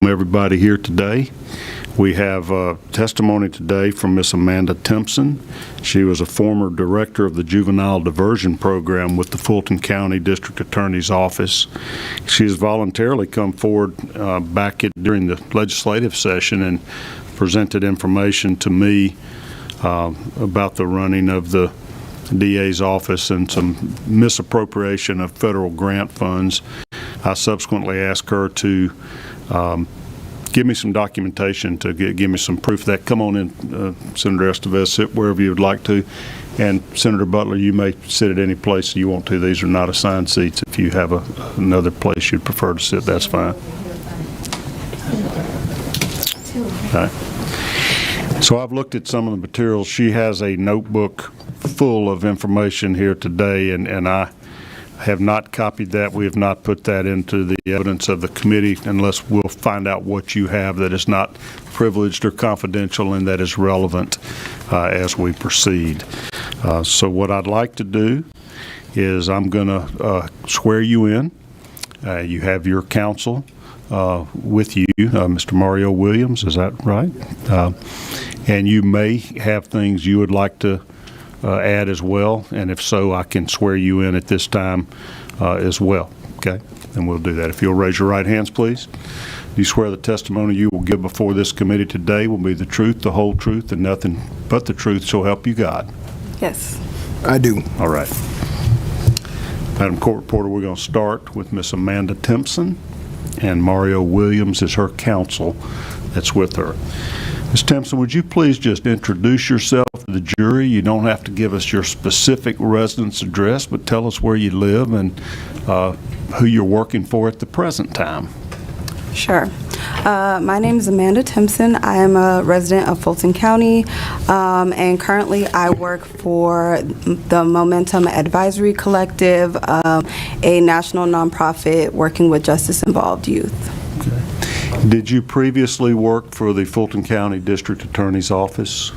everybody here today. We have testimony today from Miss Amanda Timpson. She was a former director of the Juvenile Diversion Program with the Fulton County District Attorney's Office. She has voluntarily come forward during the legislative session and presented information to me about the running of the DA's office and some misappropriation of federal grant funds. I subsequently asked her to give me some documentation to give me some proof of that. Come on in, Senator Estevez, sit wherever you would like to. And Senator Butler, you may sit at any place you want to. These are not assigned seats. If you have another place you'd prefer to sit, that's fine. Okay. So I've looked at some of the materials. She has a notebook full of information here today, and I have not copied that. We have not put that into the evidence of the committee unless we'll find out what you have that is not privileged or confidential and that is relevant as we proceed. So what I'd like to do is I'm going to swear you in. You have your counsel with you, Mr. Mario Williams, is that right? And you may have things you would like to add as well, and if so, I can swear you in at this time as well, okay? And we'll do that. If you'll raise your right hands, please. Do you swear the testimony you will give before this committee today will be the truth, the whole truth, and nothing but the truth, so help you God? Yes. I do. All right. Madam Court Reporter, we're going to start with Miss Amanda Timpson, and Mario Williams is her counsel that's with her. Ms. Timpson, would you please just introduce yourself to the jury? You don't have to give us your specific residence address, but tell us where you live and who you're working for at the present time. Sure. My name is Amanda Timpson. I am a resident of Fulton County, and currently I work for the Momentum Advisory Collective, a national nonprofit working with justice-involved youth. Okay. Did you previously work for the Fulton County District Attorney's Office?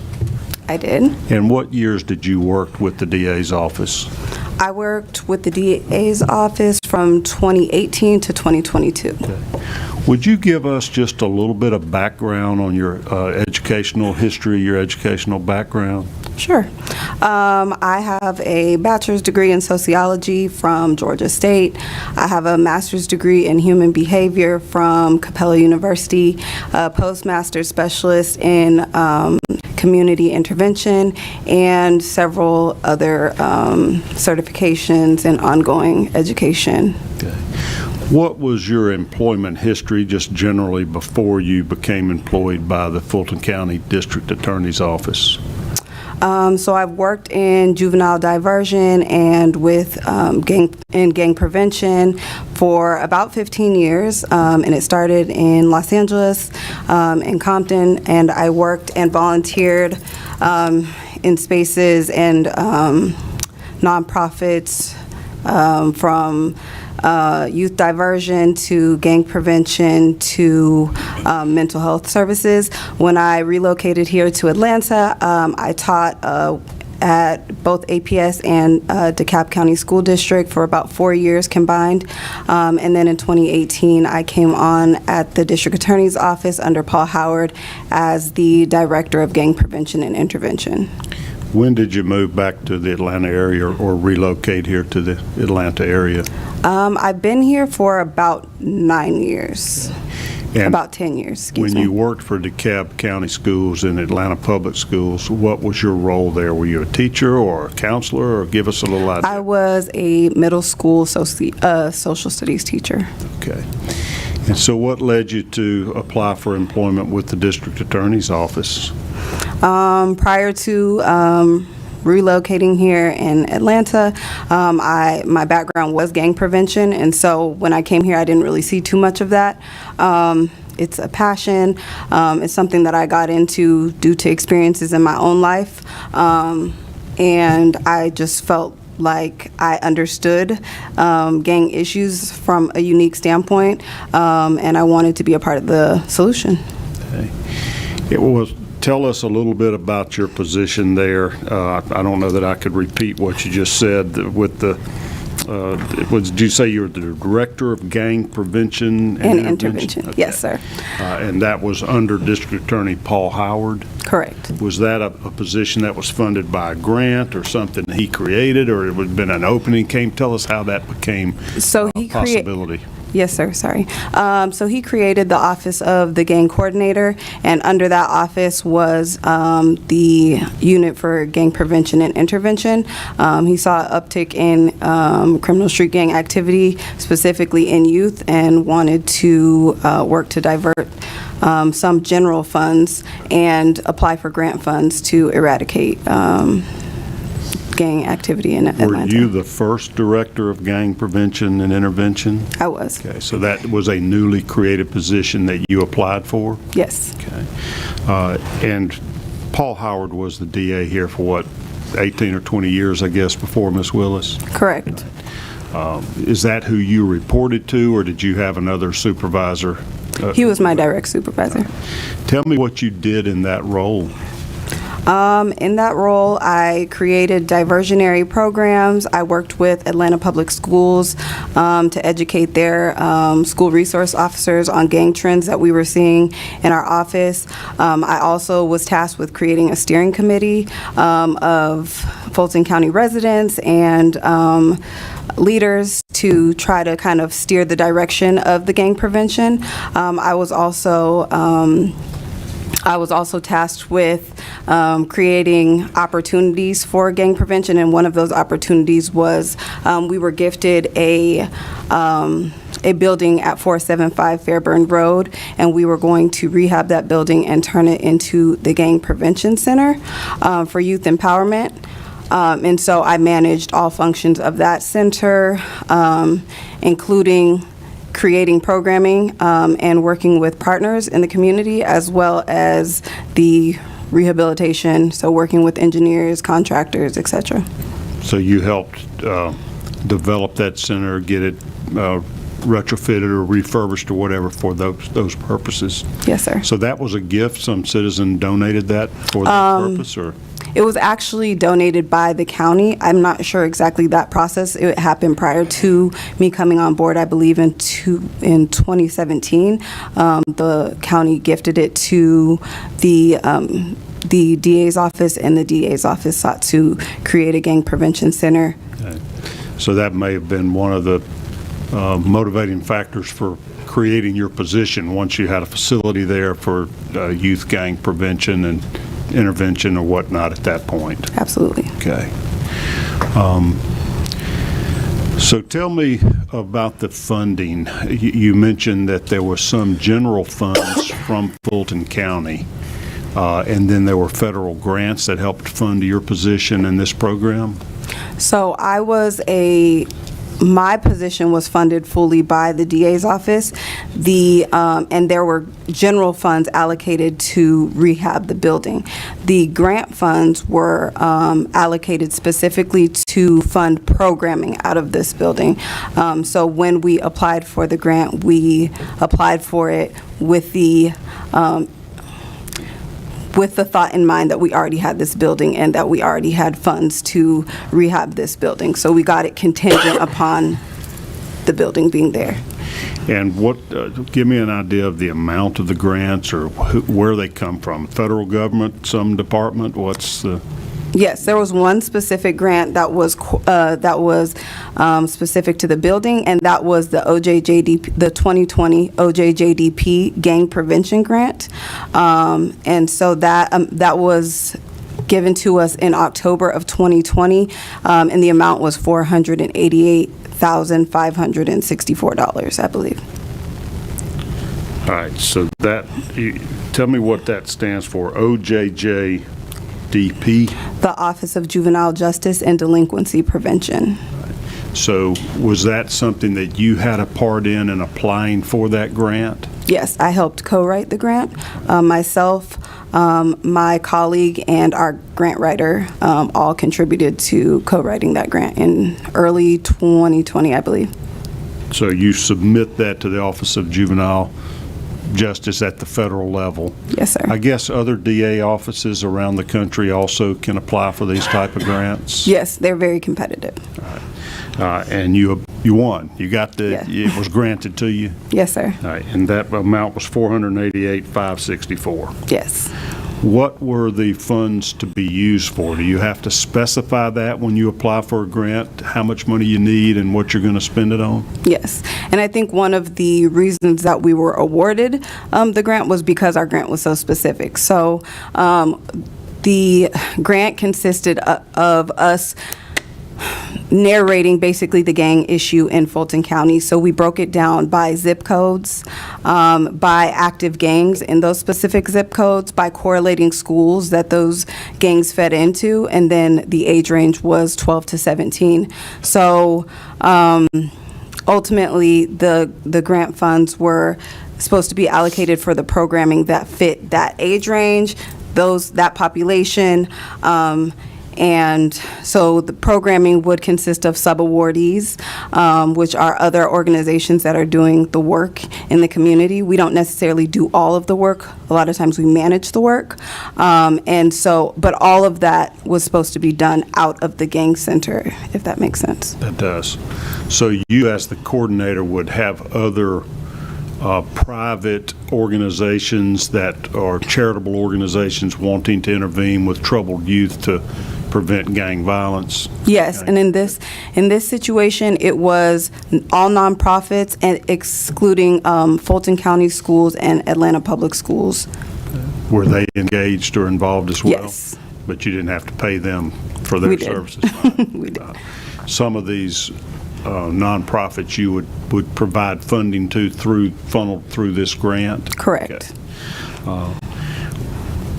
I did. And what years did you work with the DA's office? I worked with the DA's office from 2018 to 2022. Okay. Would you give us just a little bit of background on your educational history, your educational background? Sure. I have a bachelor's degree in sociology from Georgia State. I have a master's degree in human behavior from Capella University, a postmaster's specialist in community intervention, and several other certifications in ongoing education. Okay. What was your employment history just generally before you became employed by the Fulton County District Attorney's Office? So I've worked in juvenile diversion and with gang prevention for about 15 years, and it started in Los Angeles, in Compton, and I worked and volunteered in spaces and nonprofits from youth diversion to gang prevention to mental health services. When I relocated here to Atlanta, I taught at both APS and DeKalb County School District for about 4 years combined. And then in 2018, I came on at the District Attorney's Office under Paul Howard as the Director of Gang Prevention and Intervention. When did you move back to the Atlanta area or relocate here to the Atlanta area? I've been here for about 9 years. And about 10 years, when you worked for DeKalb County Schools and Atlanta Public Schools, what was your role there? Were you a teacher or a counselor, or give us a little idea? I was a middle school social studies teacher. Okay. And so what led you to apply for employment with the District Attorney's Office? Prior to relocating here in Atlanta, my background was gang prevention, and so when I came here I didn't really see too much of that. It's a passion. It's something that I got into due to experiences in my own life, and I just felt like I understood gang issues from a unique standpoint, and I wanted to be a part of the solution. Okay. Tell us a little bit about your position there. I don't know that I could repeat what you just said with the did you say you're the Director of Gang Prevention And Intervention. Okay. Yes, sir. And that was under District Attorney Paul Howard? Correct. Was that a position that was funded by a grant or something he created, or it would have been an opening? Tell us how that became So a possibility. Yes, sir, sorry. So he created the Office of the Gang Coordinator, and under that office was the Unit for Gang Prevention and Intervention. He saw an uptick in criminal street gang activity, specifically in youth, and wanted to work to divert some general funds and apply for grant funds to eradicate gang activity in Atlanta. Were you the first Director of Gang Prevention and Intervention? I was. Okay, so that was a newly created position that you applied for? Yes. Okay. And Paul Howard was the DA here for what, 18 or 20 years, I guess, before Ms. Willis? Correct. Is that who you reported to, or did you have another supervisor? He was my direct supervisor. Tell me what you did in that role. In that role, I created diversionary programs. I worked with Atlanta Public Schools to educate their school resource officers on gang trends that we were seeing in our office. I also was tasked with creating a steering committee of Fulton County residents and leaders to try to kind of steer the direction of the gang prevention. I was also tasked with creating opportunities for gang prevention, and one of those opportunities was we were gifted a building at 475 Fairburn Road, and we were going to rehab that building and turn it into the Gang Prevention Center for youth empowerment. And so I managed all functions of that center, including creating programming and working with partners in the community, as well as the rehabilitation, so working with engineers, contractors, et cetera. So you helped develop that center, get it retrofitted or refurbished or whatever for those purposes? Yes, sir. So that was a gift? Some citizen donated that for that purpose, or? It was actually donated by the county. I'm not sure exactly that process. It happened prior to me coming on board, I believe in 2017. The county gifted it to the DA's office, and the DA's office sought to create a gang prevention center. Okay. So that may have been one of the motivating factors for creating your position once you had a facility there for youth gang prevention and intervention or whatnot at that point. Absolutely. Okay. So tell me about the funding. You mentioned that there were some general funds from Fulton County, and then there were federal grants that helped fund your position in this program? So my position was funded fully by the DA's office. And there were general funds allocated to rehab the building. The grant funds were allocated specifically to fund programming out of this building. So when we applied for the grant, we applied for it with the thought in mind that we already had this building and that we already had funds to rehab this building. So we got it contingent upon the building being there. And give me an idea of the amount of the grants or where they come from. Federal government, some department, what's the? Yes, there was one specific grant that was specific to the building, and that was the the 2020 OJJDP Gang Prevention Grant, and so that was given to us in October of 2020, and the amount was $488,564, I believe. All right, so tell me what that stands for, OJJDP? The Office of Juvenile Justice and Delinquency Prevention. So was that something that you had a part in applying for that grant? Yes, I helped co-write the grant. Myself, my colleague, and our grant writer all contributed to co-writing that grant in early 2020, I believe. So you submit that to the Office of Juvenile Justice at the federal level. Yes, sir. I guess other DA offices around the country also can apply for these type of grants? Yes, they're very competitive. All right. And you won. You got Yeah. it was granted to you. Yes, sir. All right, and that amount was $488,564. Yes. What were the funds to be used for? Do you have to specify that when you apply for a grant, how much money you need and what you're going to spend it on? Yes, and I think one of the reasons that we were awarded the grant was because our grant was so specific. So the grant consisted of us narrating basically the gang issue in Fulton County. So we broke it down by zip codes, by active gangs in those specific zip codes, by correlating schools that those gangs fed into, and then the age range was 12 to 17. So ultimately, the grant funds were supposed to be allocated for the programming that fit that age range, that population. And so the programming would consist of sub-awardees, which are other organizations that are doing the work in the community. We don't necessarily do all of the work. A lot of times we manage the work. But all of that was supposed to be done out of the gang center, if that makes sense. That does. So you, as the coordinator, would have other private organizations that are charitable organizations wanting to intervene with troubled youth to prevent gang violence? Yes, and in this situation, it was all nonprofits and excluding Fulton County Schools and Atlanta Public Schools. Were they engaged or involved as well? Yes. But you didn't have to pay them for their We did. services? We did. Some of these nonprofits you would provide funding to funneled through this grant? Correct. Okay.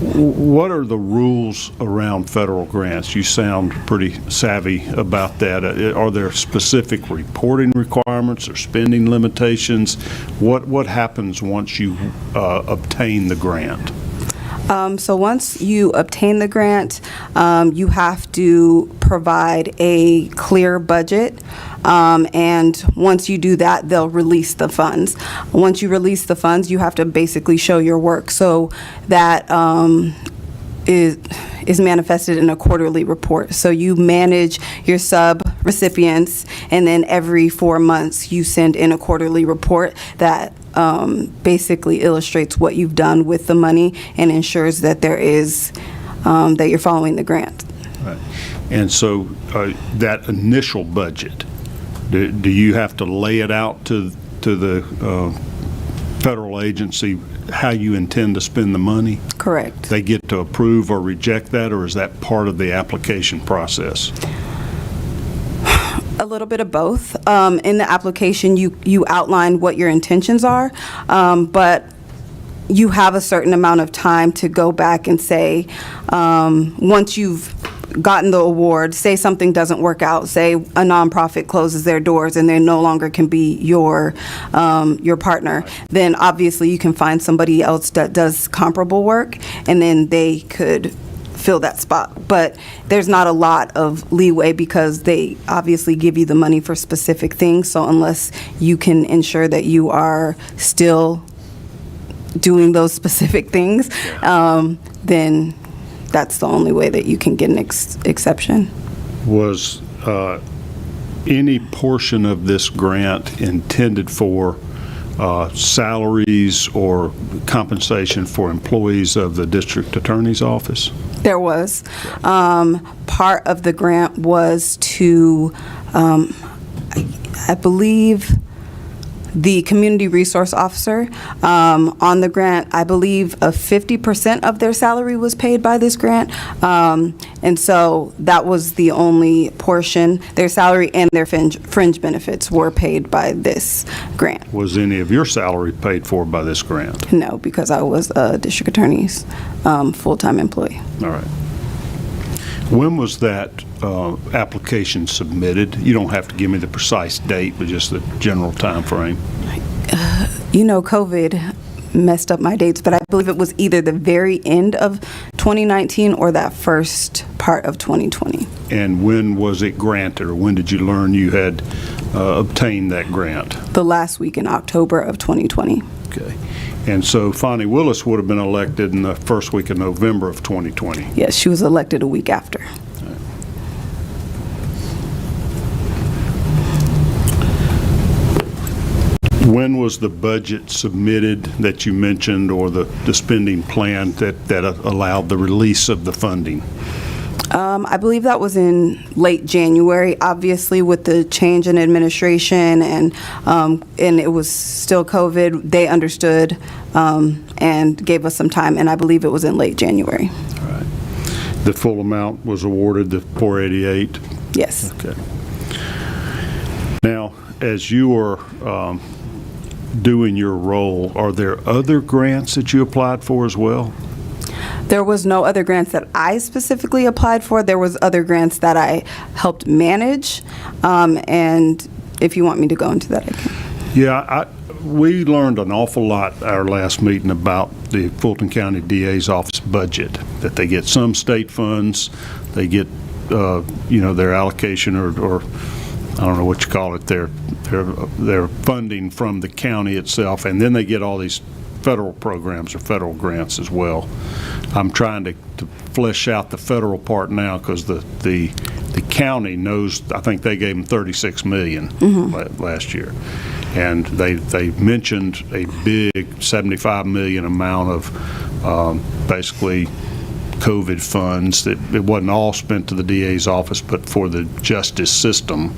What are the rules around federal grants? You sound pretty savvy about that. Are there specific reporting requirements or spending limitations? What happens once you obtain the grant? So once you obtain the grant, you have to provide a clear budget. And once you do that, they'll release the funds. Once you release the funds, you have to basically show your work. So that is manifested in a quarterly report. So you manage your sub-recipients, and then every 4 months you send in a quarterly report that basically illustrates what you've done with the money and ensures that that you're following the grant. Right. And so that initial budget, do you have to lay it out to the federal agency how you intend to spend the money? Correct. They get to approve or reject that, or is that part of the application process? A little bit of both. In the application, you outline what your intentions are, but you have a certain amount of time to go back and say, once you've gotten the award, say something doesn't work out, say a nonprofit closes their doors and they no longer can be your partner, then obviously you can find somebody else that does comparable work, and then they could fill that spot. But there's not a lot of leeway because they obviously give you the money for specific things. So unless you can ensure that you are still doing those specific things, then that's the only way that you can get an exception. Was any portion of this grant intended for salaries or compensation for employees of the district attorney's office? There was. Part of the grant was to, I believe, the community resource officer. On the grant, I believe 50% of their salary was paid by this grant. And so that was the only portion. Their salary and their fringe benefits were paid by this grant. Was any of your salary paid for by this grant? No, because I was a district attorney's full-time employee. All right. When was that application submitted? You don't have to give me the precise date, but just the general time frame. COVID messed up my dates, but I believe it was either the very end of 2019 or that first part of 2020. And when was it granted, or when did you learn you had obtained that grant? The last week in October of 2020. Okay. And so Fani Willis would have been elected in the first week of November of 2020. Yes, she was elected a week after. When was the budget submitted that you mentioned, or the spending plan that allowed the release of the funding? I believe that was in late January. Obviously, with the change in administration and it was still COVID, they understood and gave us some time, and I believe it was in late January. All right. The full amount was awarded, the 488? Yes. Okay. Now, as you are doing your role, are there other grants that you applied for as well? There was no other grants that I specifically applied for. There was other grants that I helped manage, and if you want me to go into that, I can. Yeah, we learned an awful lot at our last meeting about the Fulton County DA's office budget, that they get some state funds, they get, their allocation or I don't know what you call it, their funding from the county itself, and then they get all these federal programs or federal grants as well. I'm trying to flesh out the federal part now, because the county knows, I think they gave them $36 million last year. And they mentioned a big $75 million amount of basically COVID funds, that it wasn't all spent to the DA's office, but for the justice system.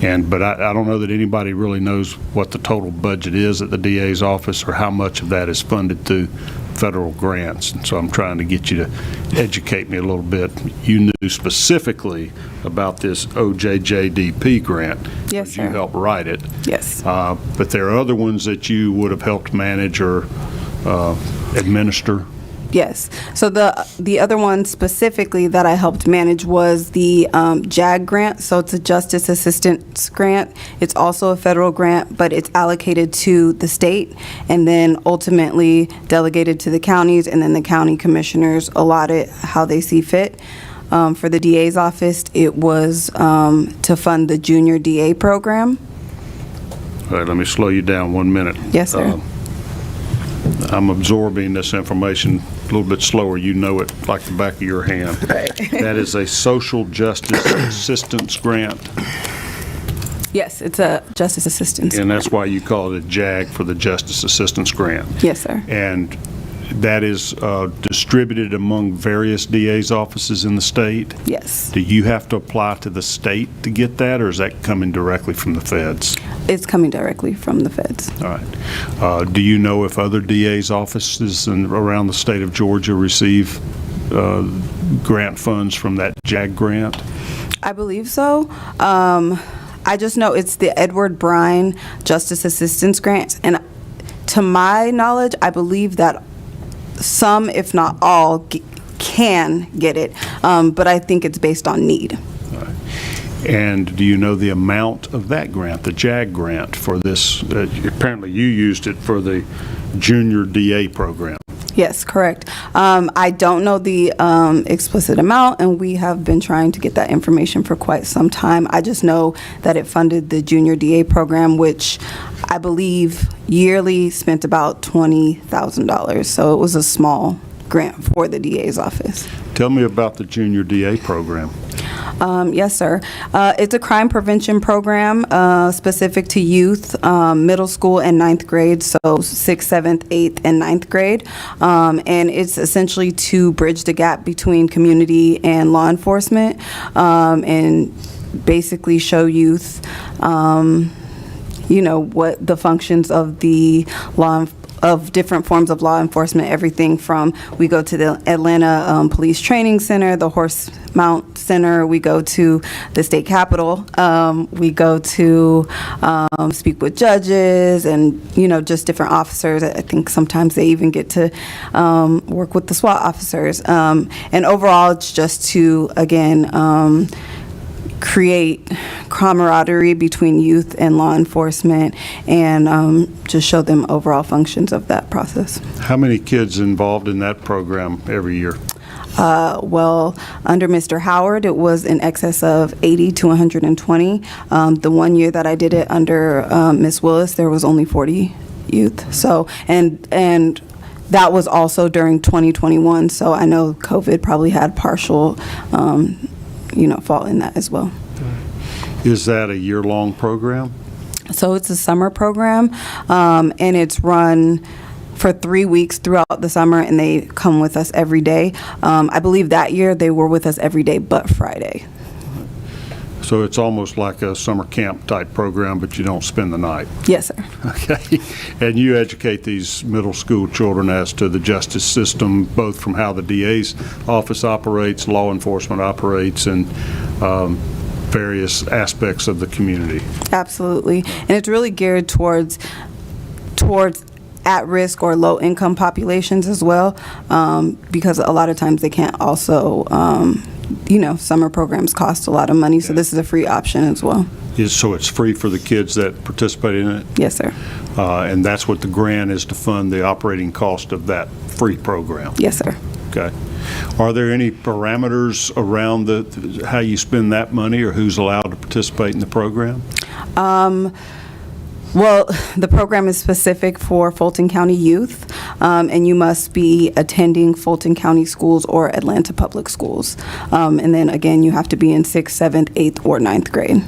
But I don't know that anybody really knows what the total budget is at the DA's office, or how much of that is funded through federal grants. And so I'm trying to get you to educate me a little bit. You knew specifically about this OJJDP grant. Yes, sir. You helped write it. Yes. But there are other ones that you would have helped manage or administer? Yes. So the other one specifically that I helped manage was the JAG grant. So it's a Justice Assistance Grant. It's also a federal grant, but it's allocated to the state and then ultimately delegated to the counties, and then the county commissioners allot it how they see fit. For the DA's office, it was to fund the junior DA program. All right, let me slow you down 1 minute. Yes, sir. I'm absorbing this information a little bit slower. You know it like the back of your hand. Right. That is a social justice assistance grant, Yes, it's a justice assistance. and that's why you call it a JAG, for the Justice Assistance Grant. Yes, sir. And that is distributed among various DA's offices in the state. Yes. Do you have to apply to the state to get that, or is that coming directly from the feds? It's coming directly from the feds. All right. Do you know if other DA's offices around the state of Georgia receive grant funds from that JAG grant? I believe so. I just know it's the Edward Brine Justice Assistance Grant, and to my knowledge, I believe that some, if not all, can get it, but I think it's based on need. All right. And do you know the amount of that grant, the JAG grant, for this? Apparently you used it for the junior DA program. Yes, correct. I don't know the explicit amount, and we have been trying to get that information for quite some time. I just know that it funded the junior DA program, which I believe yearly spent about $20,000. So it was a small grant for the DA's office. Tell me about the junior DA program. Yes, sir. It's a crime prevention program specific to youth, middle school and ninth grade, so 6th, 7th, 8th, and ninth grade. And it's essentially to bridge the gap between community and law enforcement, and basically show youth, what the functions of the of different forms of law enforcement, everything from, we go to the Atlanta Police Training Center, the Horse Mount Center, we go to the state capitol, we go to speak with judges and, just different officers. I think sometimes they even get to work with the SWAT officers. And overall, it's just to, again, create camaraderie between youth and law enforcement, and just show them overall functions of that process. How many kids involved in that program every year? Well, under Mr. Howard, it was in excess of 80 to 120. The 1 year that I did it under Ms. Willis, there was only 40 youth. So, and that was also during 2021. So I know COVID probably had partial fault in that as well. Is that a year-long program? So it's a summer program, and it's run for 3 weeks throughout the summer, and they come with us every day. I believe that year they were with us every day but Friday. So it's almost like a summer camp type program, but you don't spend the night. Yes, sir. Okay. And you educate these middle school children as to the justice system, both from how the DA's office operates, law enforcement operates, and various aspects of the community. Absolutely. And it's really geared towards at-risk or low-income populations as well, because a lot of times they can't also, summer programs cost a lot of money, so this is a free option as well. So it's free for the kids that participate in it? Yes, sir. And that's what the grant is to fund the operating cost of that free program? Yes, sir. Okay. Are there any parameters around how you spend that money or who's allowed to participate in the program? Well, the program is specific for Fulton County youth, and you must be attending Fulton County schools or Atlanta Public Schools. And then again, you have to be in 6th, 7th, 8th, or 9th grade.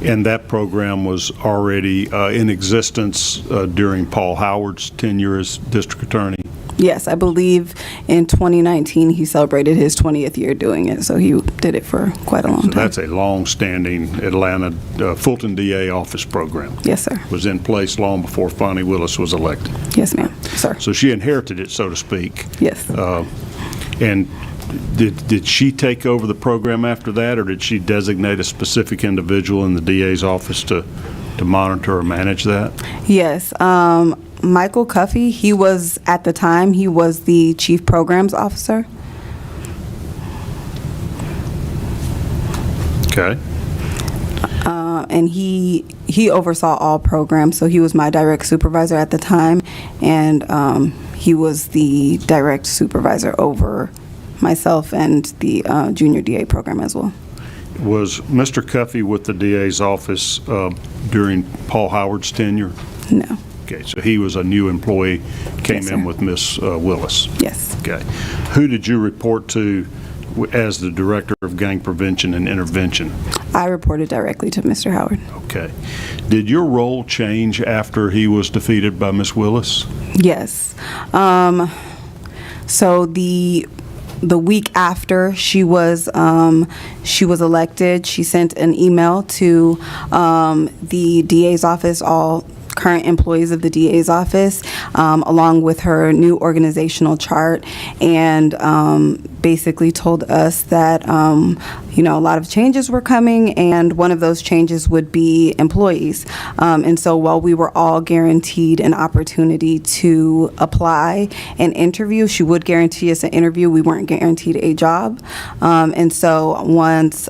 And that program was already in existence during Paul Howard's tenure as district attorney? Yes, I believe in 2019 he celebrated his 20th year doing it, so he did it for quite a long time. That's a long-standing Atlanta Fulton DA office program. Yes, sir. Was in place long before Fani Willis was elected. Yes, ma'am. Sir. So she inherited it, so to speak. Yes. And did she take over the program after that, or did she designate a specific individual in the DA's office to monitor or manage that? Yes. Michael Cuffey, at the time, he was the chief programs officer. Okay. And he oversaw all programs, so he was my direct supervisor at the time, and he was the direct supervisor over myself and the junior DA program as well. Was Mr. Cuffey with the DA's office during Paul Howard's tenure? No. Okay, so he was a new employee, came Yes, in sir. with Miss Willis. Yes. Okay. Who did you report to as the Director of Gang Prevention and Intervention? I reported directly to Mr. Howard. Okay. Did your role change after he was defeated by Miss Willis? Yes. So the week after she was elected, she sent an email to the DA's office, all current employees of the DA's office, along with her new organizational chart, and basically told us that a lot of changes were coming, and one of those changes would be employees. And so while we were all guaranteed an opportunity to apply and interview, she would guarantee us an interview. We weren't guaranteed a job. And so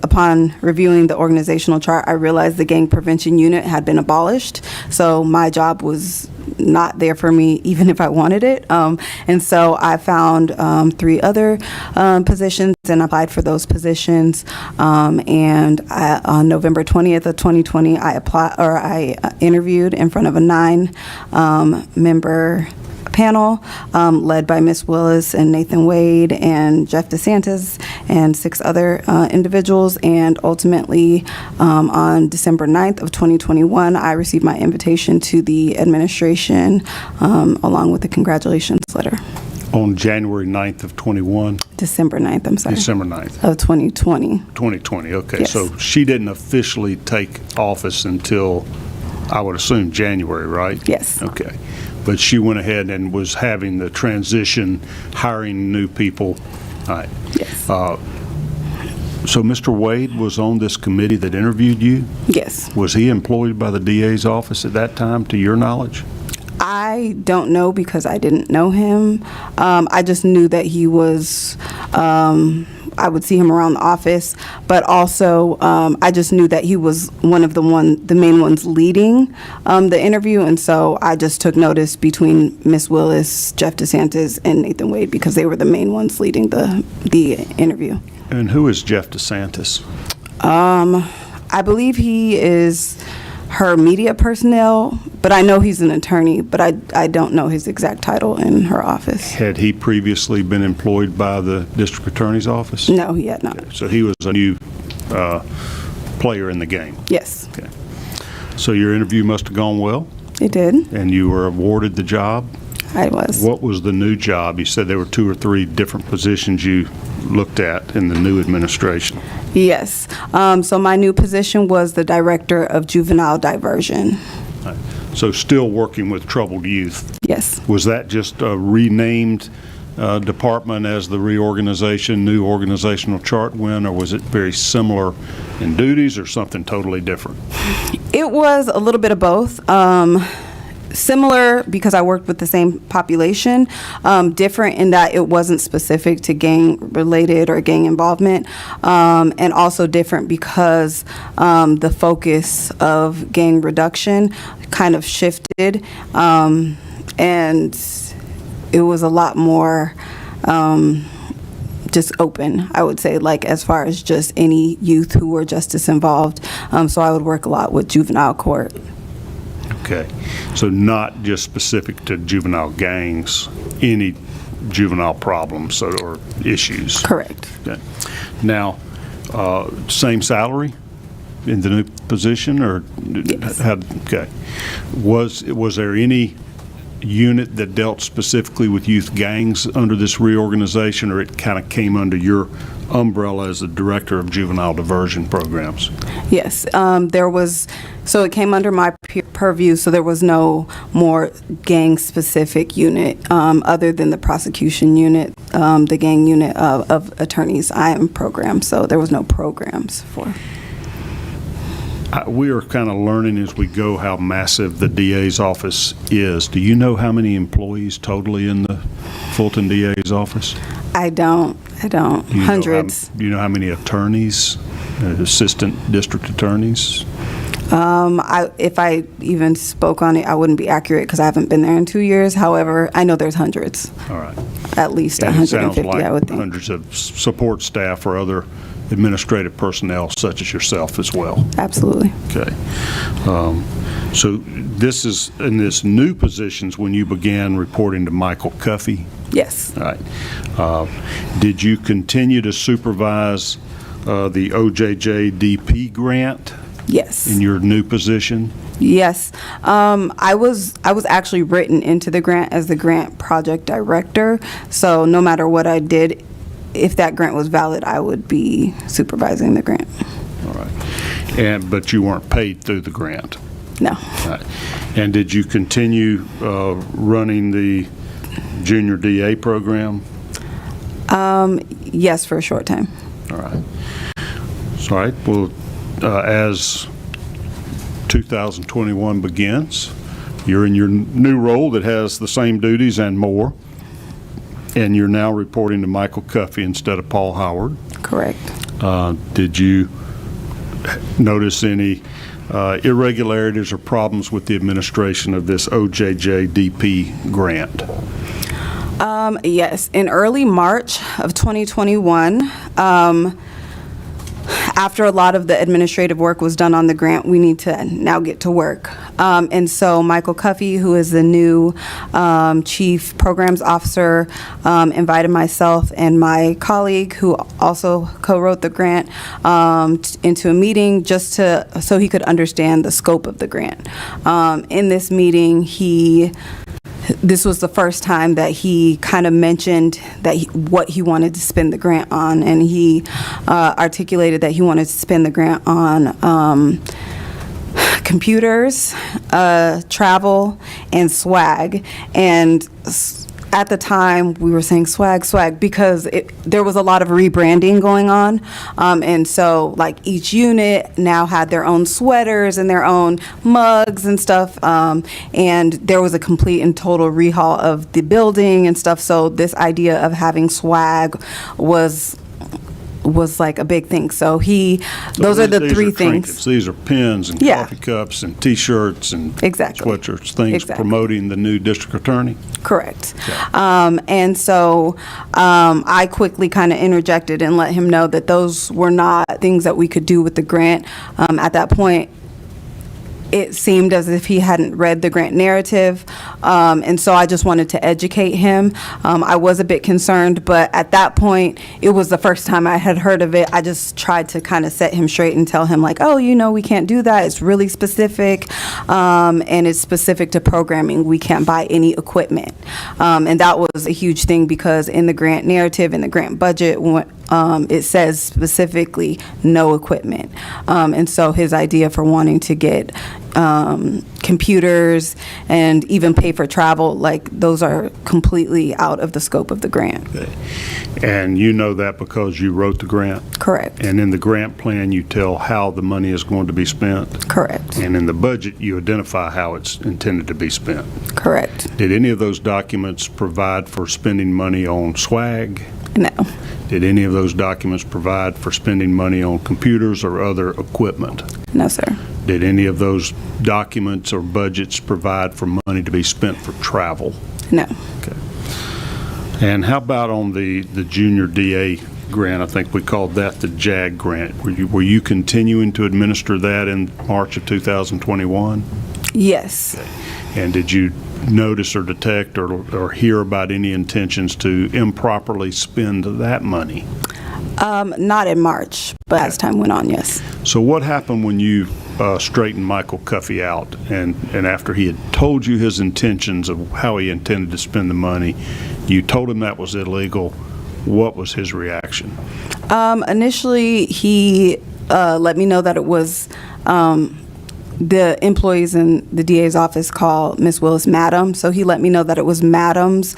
upon reviewing the organizational chart, I realized the gang prevention unit had been abolished. So my job was not there for me, even if I wanted it. And so I found 3 other positions and applied for those positions. And on November 20th of 2020, I interviewed in front of a 9-member panel led by Ms. Willis and Nathan Wade and Jeff DeSantis and 6 other individuals. And ultimately, on December 9th of 2021, I received my invitation to the administration along with the congratulations letter. On January 9th of 21? December 9th, I'm sorry. December 9th. Of 2020. 2020, okay. Yes. So she didn't officially take office until, I would assume, January, right? Yes. Okay. But she went ahead and was having the transition, hiring new people. All right. Yes. So Mr. Wade was on this committee that interviewed you? Yes. Was he employed by the DA's office at that time, to your knowledge? I don't know because I didn't know him. I just knew that he was, I would see him around the office, but also I just knew that he was one of the main ones leading the interview, and so I just took notice between Ms. Willis, Jeff DeSantis, and Nathan Wade because they were the main ones leading the interview. And who is Jeff DeSantis? I believe he is her media personnel, but I know he's an attorney, but I don't know his exact title in her office. Had he previously been employed by the district attorney's office? No, he had not. So he was a new player in the game? Yes. Okay. So your interview must have gone well, It did. and you were awarded the job. I was. What was the new job? You said there were 2 or 3 different positions you looked at in the new administration. Yes. So my new position was the Director of Juvenile Diversion. So still working with troubled youth. Yes. Was that just a renamed department as the reorganization, new organizational chart went, or was it very similar in duties or something totally different? It was a little bit of both. Similar because I worked with the same population, different in that it wasn't specific to gang-related or gang involvement, and also different because the focus of gang reduction kind of shifted, and it was a lot more just open, I would say, like as far as just any youth who were justice involved. So I would work a lot with juvenile court. Okay, so not just specific to juvenile gangs, any juvenile problems or issues? Correct. Okay. Now, same salary in the new position, or? Yes. Okay. Was there any unit that dealt specifically with youth gangs under this reorganization, or it kind of came under your umbrella as the Director of Juvenile Diversion Programs? Yes, there was, so it came under my purview, so there was no more gang-specific unit other than the prosecution unit, the gang unit of attorneys I am program, so there was no programs for. We are kind of learning as we go how massive the DA's office is. Do you know how many employees totally in the Fulton DA's office? I don't. Hundreds. Do you know how many attorneys, assistant district attorneys? If I even spoke on it, I wouldn't be accurate because I haven't been there in 2 years. However, I know there's hundreds. All right. At least And 150, it sounds like I would think. hundreds of support staff or other administrative personnel such as yourself as well. Absolutely. Okay. So this is in this new positions when you began reporting to Michael Cuffey? Yes. All right. Did you continue to supervise the OJJDP grant Yes. in your new position? Yes. I was actually written into the grant as the grant project director. So no matter what I did, if that grant was valid, I would be supervising the grant. All right. But you weren't paid through the grant? No. All right. And did you continue running the junior DA program? Yes, for a short time. All right. All right. Well, as 2021 begins, you're in your new role that has the same duties and more, and you're now reporting to Michael Cuffey instead of Paul Howard. Correct. Did you notice any irregularities or problems with the administration of this OJJDP grant? Yes. In early March of 2021, after a lot of the administrative work was done on the grant, we need to now get to work. And so Michael Cuffey, who is the new Chief Programs Officer, invited myself and my colleague, who also co-wrote the grant, into a meeting just so he could understand the scope of the grant. In this meeting, this was the first time that he kind of mentioned that what he wanted to spend the grant on, and he articulated that he wanted to spend the grant on computers, travel, and swag. And at the time, we were saying swag, because there was a lot of rebranding going on. And so, like, each unit now had their own sweaters and their own mugs and stuff. And there was a complete and total rehaul of the building and stuff. So this idea of having swag was like a big thing. So those are the three things. Trinkets. These are pens and coffee cups and T-shirts and sweatshirts, things promoting the new district attorney? Correct. And so I quickly kind of interjected and let him know that those were not things that we could do with the grant. At that point, it seemed as if he hadn't read the grant narrative, and so I just wanted to educate him. I was a bit concerned, but at that point, it was the first time I had heard of it. I just tried to kind of set him straight and tell him, like, oh, we can't do that. It's really specific, and it's specific to programming. We can't buy any equipment. And that was a huge thing because in the grant narrative, in the grant budget, it says specifically no equipment. And so his idea for wanting to get computers and even pay for travel, like those are completely out of the scope of the grant. Okay. And you know that because you wrote the grant? Correct. And in the grant plan, you tell how the money is going to be spent? Correct. And in the budget, you identify how it's intended to be spent? Correct. Did any of those documents provide for spending money on swag? No. Did any of those documents provide for spending money on computers or other equipment? No, sir. Did any of those documents or budgets provide for money to be spent for travel? No. Okay. And how about on the junior DA grant? I think we called that the JAG grant. Were you continuing to administer that in March of 2021? Yes. Okay. And did you notice or detect or hear about any intentions to improperly spend that money? Not in March, but as time went on, yes. So what happened when you straightened Michael Cuffey out and after he had told you his intentions of how he intended to spend the money, you told him that was illegal? What was his reaction? Initially, he let me know that it was the employees in the DA's office call Ms. Willis Madam, so he let me know that it was Madam's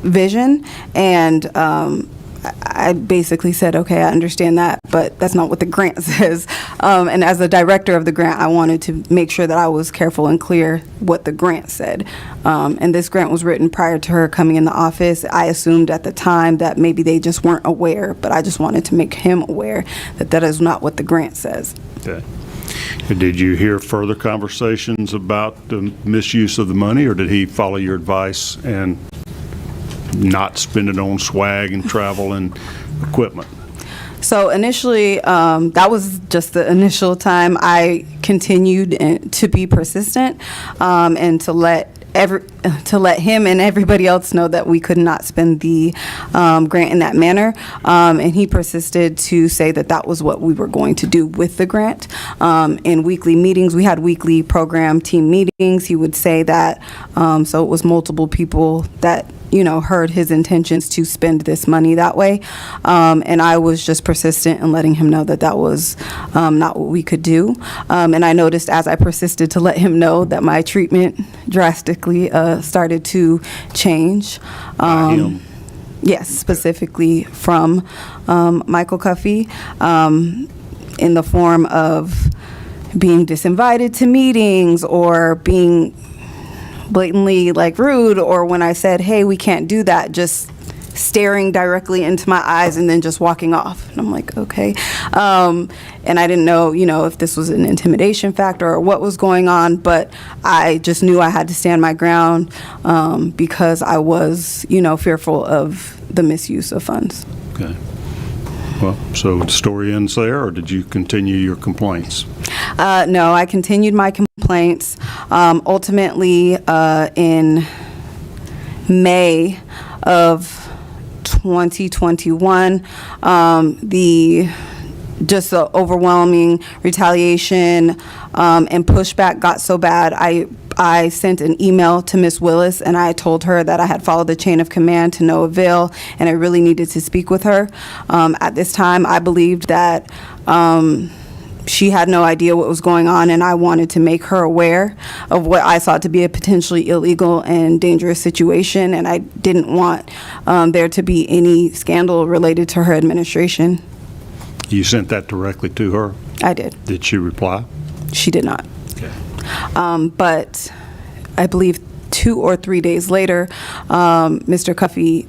vision, and I basically said, okay, I understand that, but that's not what the grant says. And as the director of the grant, I wanted to make sure that I was careful and clear what the grant said. And this grant was written prior to her coming in the office. I assumed at the time that maybe they just weren't aware, but I just wanted to make him aware that that is not what the grant says. Okay. Did you hear further conversations about the misuse of the money, or did he follow your advice and not spend it on swag and travel and equipment? So initially, that was just the initial time. I continued to be persistent and to let him and everybody else know that we could not spend the grant in that manner. And he persisted to say that that was what we were going to do with the grant. In weekly meetings, we had weekly program team meetings. He would say that, so it was multiple people that heard his intentions to spend this money that way. And I was just persistent in letting him know that that was not what we could do. And I noticed as I persisted to let him know that my treatment drastically started to change. Him? Yes, specifically from Michael Cuffey, in the form of being disinvited to meetings or being blatantly rude, or when I said, hey, we can't do that, just staring directly into my eyes and then just walking off. And I'm like, okay. And I didn't know, if this was an intimidation factor or what was going on, but I just knew I had to stand my ground because I was, fearful of the misuse of funds. Okay. Well, so the story ends there, or did you continue your complaints? No, I continued my complaints. Ultimately, in May of 2021, the overwhelming retaliation and pushback got so bad, I sent an email to Ms. Willis, and I told her that I had followed the chain of command to no avail, and I really needed to speak with her. At this time, I believed that she had no idea what was going on, and I wanted to make her aware of what I thought to be a potentially illegal and dangerous situation, and I didn't want there to be any scandal related to her administration. You sent that directly to her? I did. Did she reply? She did not. Okay. But I believe 2 or 3 days later, Mr. Cuffey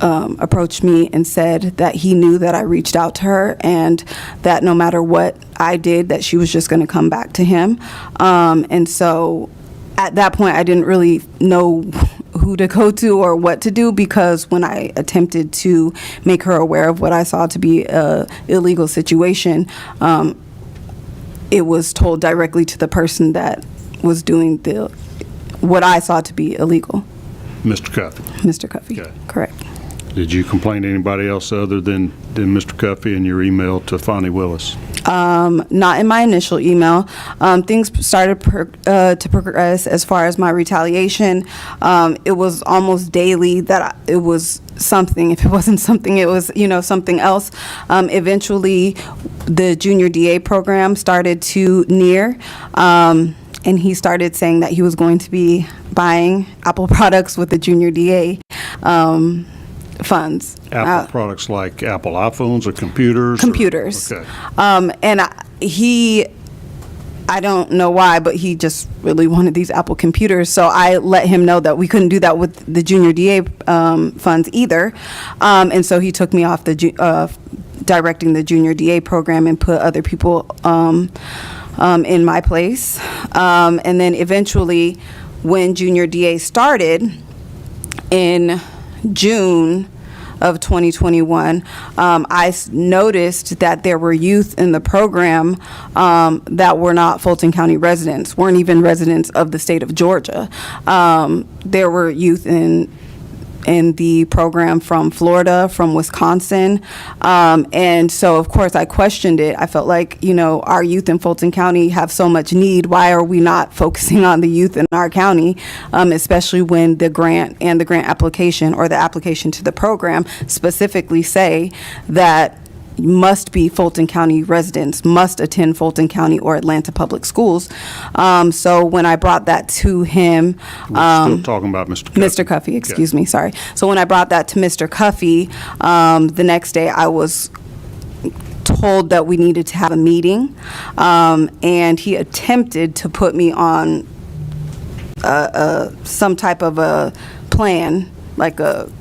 approached me and said that he knew that I reached out to her and that no matter what I did, that she was just going to come back to him. And so at that point, I didn't really know who to go to or what to do, because when I attempted to make her aware of what I saw to be a illegal situation, it was told directly to the person that was doing what I saw to be illegal. Mr. Cuffey? Mr. Cuffey, Okay. correct. Did you complain to anybody else other than Mr. Cuffey in your email to Fani Willis? Not in my initial email. Things started to progress as far as my retaliation. It was almost daily that it was something. If it wasn't something, it was, something else. Eventually, the junior DA program started to near, and he started saying that he was going to be buying Apple products with the junior DA funds. Apple products like Apple iPhones or computers? Computers. Okay. And I don't know why, but he just really wanted these Apple computers. So I let him know that we couldn't do that with the junior DA funds either. And so he took me off directing the junior DA program and put other people in my place. And then eventually, when junior DA started in June of 2021, I noticed that there were youth in the program that were not Fulton County residents, weren't even residents of the state of Georgia. There were youth in the program from Florida, from Wisconsin. And so, of course, I questioned it. I felt like, our youth in Fulton County have so much need. Why are we not focusing on the youth in our county, especially when the grant and the grant application or the application to the program specifically say that must be Fulton County residents, must attend Fulton County or Atlanta Public Schools. So when I brought that to him, We're still talking about Mr. Cuffey. Mr. Cuffey, excuse me, sorry. So when I brought that to Mr. Cuffey, the next day I was told that we needed to have a meeting, and he attempted to put me on some type of a plan, like a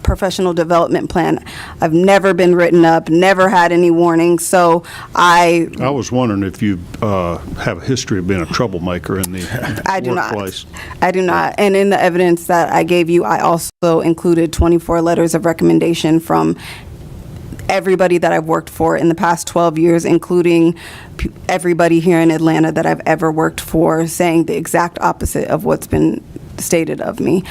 professional development plan. I've never been written up, never had any warnings, so I was wondering if you have a history of being a troublemaker in the workplace. I do not. And in the evidence that I gave you, I also included 24 letters of recommendation from everybody that I've worked for in the past 12 years, including everybody here in Atlanta that I've ever worked for, saying the exact opposite of what's been stated of me.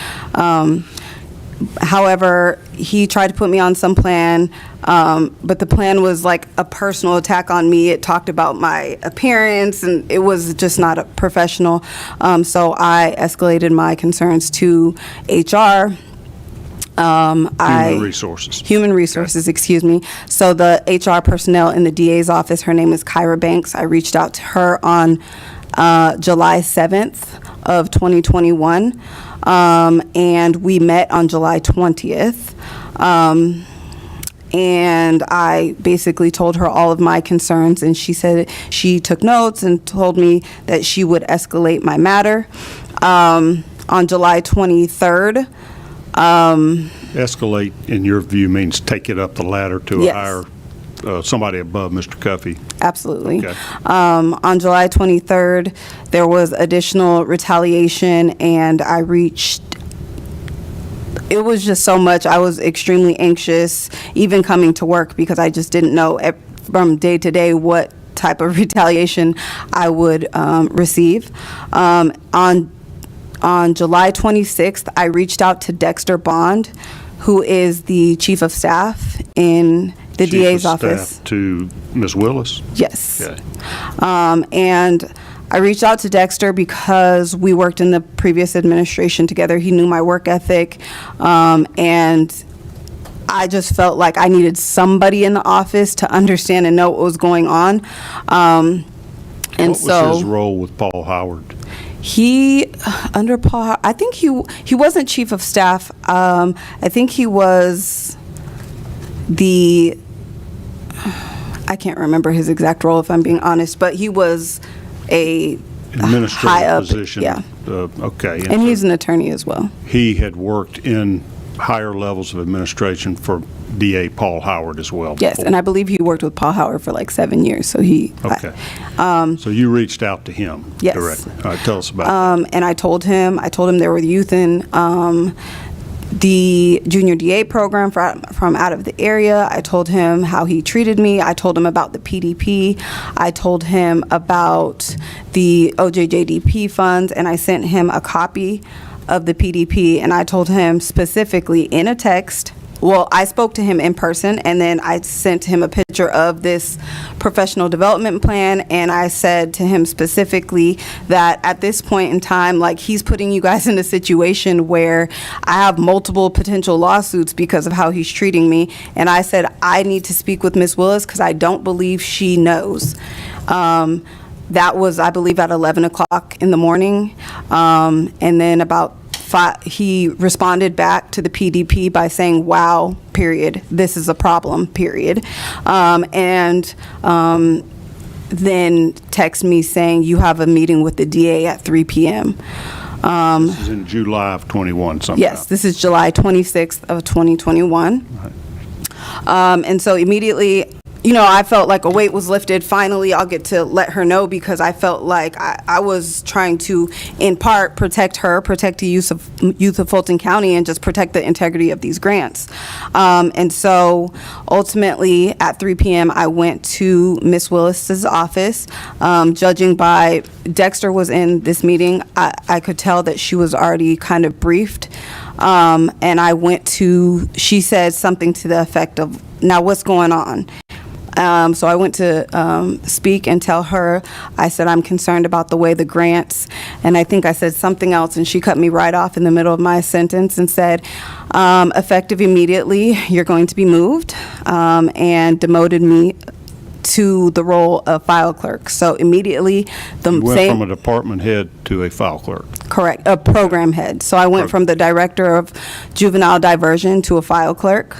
However, he tried to put me on some plan, but the plan was like a personal attack on me. It talked about my appearance, and it was just not a professional. So I escalated my concerns to HR. Human Resources. Human Resources, excuse me. So the HR personnel in the DA's office, her name is Kyra Banks. I reached out to her on July 7th of 2021. And we met on July 20th. And I basically told her all of my concerns, and she said she took notes and told me that she would escalate my matter. On July 23rd, escalate, in your view, means take it up the ladder to Yes. a higher somebody above Mr. Cuffey. Absolutely. Okay. On July 23rd, there was additional retaliation, and it was just so much. I was extremely anxious, even coming to work, because I just didn't know from day to day what type of retaliation I would receive. On July 26th, I reached out to Dexter Bond, who is the chief of staff in the DA's Chief of office. Staff to Ms. Willis? Yes. Okay. And I reached out to Dexter because we worked in the previous administration together. He knew my work ethic, and I just felt like I needed somebody in the office to understand and know what was going on. What was his role with Paul Howard? Under Paul, I think he wasn't chief of staff. I think he was I can't remember his exact role, if I'm being honest, but he was a high up position. Yeah. Okay. And he's an attorney as well. He had worked in higher levels of administration for DA Paul Howard as well. Yes, before. and I believe he worked with Paul Howard for like 7 years. So Okay. So you reached out to him Yes. directly. All right, tell us about that. And I told him there were youth in the junior DA program from out of the area. I told him how he treated me. I told him about the PDP. I told him about the OJJDP funds, and I sent him a copy of the PDP, and I told him specifically in a text. Well, I spoke to him in person, and then I sent him a picture of this professional development plan, and I said to him specifically that at this point in time, like, he's putting you guys in a situation where I have multiple potential lawsuits because of how he's treating me, and I said I need to speak with Ms. Willis because I don't believe she knows. That was, I believe, at 11 o'clock in the morning, and then about he responded back to the PDP by saying, wow, period, this is a problem, period. Then text me saying, you have a meeting with the DA at 3 p.m. This is in July of 21 sometime. Yes, this is July 26th of 2021. Right. And so immediately, you know, I felt like a weight was lifted. Finally, I'll get to let her know, because I felt like I was trying to, in part, protect her, protect the youth of Fulton County, and just protect the integrity of these grants. And so ultimately, at 3 p.m., I went to Ms. Willis's office. Judging by Dexter was in this meeting, I could tell that she was already kind of briefed. And I went to, she said something to the effect of, now what's going on? So I went to speak and tell her, I said, I'm concerned about the way the grants, and I think I said something else, and she cut me right off in the middle of my sentence and said, effective immediately, you're going to be moved, and demoted me to the role of file clerk. So immediately, You went from a department head to a file clerk. Correct, a program head. So I went from the director of juvenile diversion to a file clerk,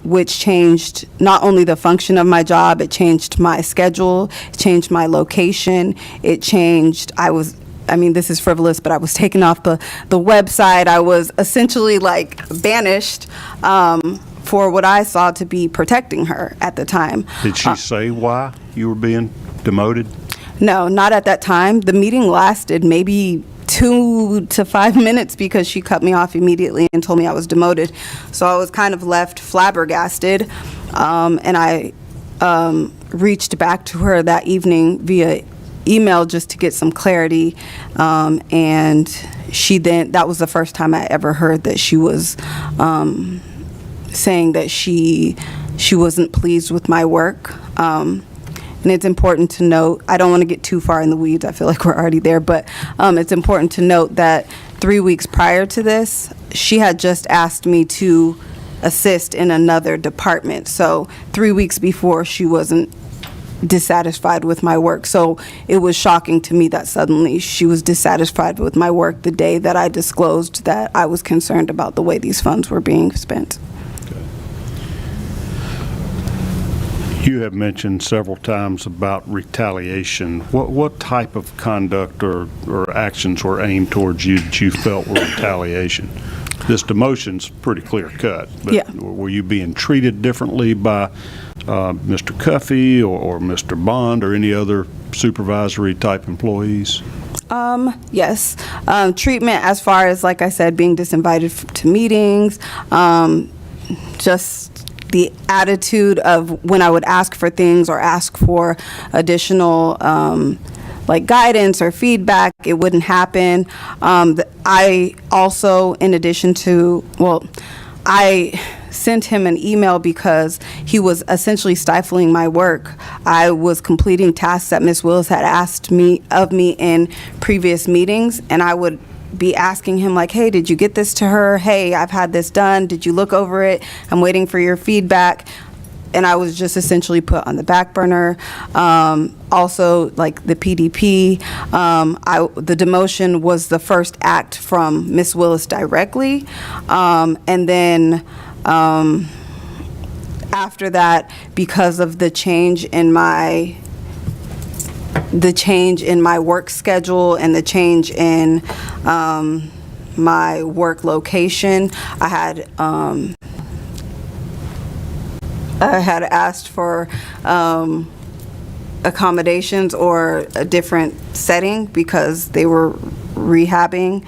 which changed not only the function of my job, it changed my schedule, it changed my location, it changed, this is frivolous, but I was taken off the website. I was essentially like banished for what I saw to be protecting her at the time. Did she say why you were being demoted? No, not at that time. The meeting lasted maybe 2 to 5 minutes because she cut me off immediately and told me I was demoted. So I was kind of left flabbergasted, and I reached back to her that evening via email just to get some clarity, and that was the first time I ever heard that she was saying that she wasn't pleased with my work. And it's important to note, I don't want to get too far in the weeds, I feel like we're already there, but it's important to note that 3 weeks prior to this, she had just asked me to assist in another department. So 3 weeks before, she wasn't dissatisfied with my work. So it was shocking to me that suddenly she was dissatisfied with my work the day that I disclosed that I was concerned about the way these funds were being spent. You have mentioned several times about retaliation. What type of conduct or actions were aimed towards you that you felt were retaliation? This demotion's pretty clear cut, but Yeah. Were you being treated differently by Mr. Cuffey or Mr. Bond or any other supervisory type employees? Yes. Treatment as far as, like I said, being disinvited to meetings, just the attitude of when I would ask for things or ask for additional like guidance or feedback, it wouldn't happen. I also, in addition to, I sent him an email because he was essentially stifling my work. I was completing tasks that Ms. Willis had asked of me in previous meetings, and I would be asking him like, hey, did you get this to her? Hey, I've had this done. Did you look over it? I'm waiting for your feedback. And I was just essentially put on the back burner. Also, like the PDP, the demotion was the first act from Ms. Willis directly. And then after that, because of the change in my work schedule and the change in my work location, I had asked for accommodations or a different setting because they were rehabbing.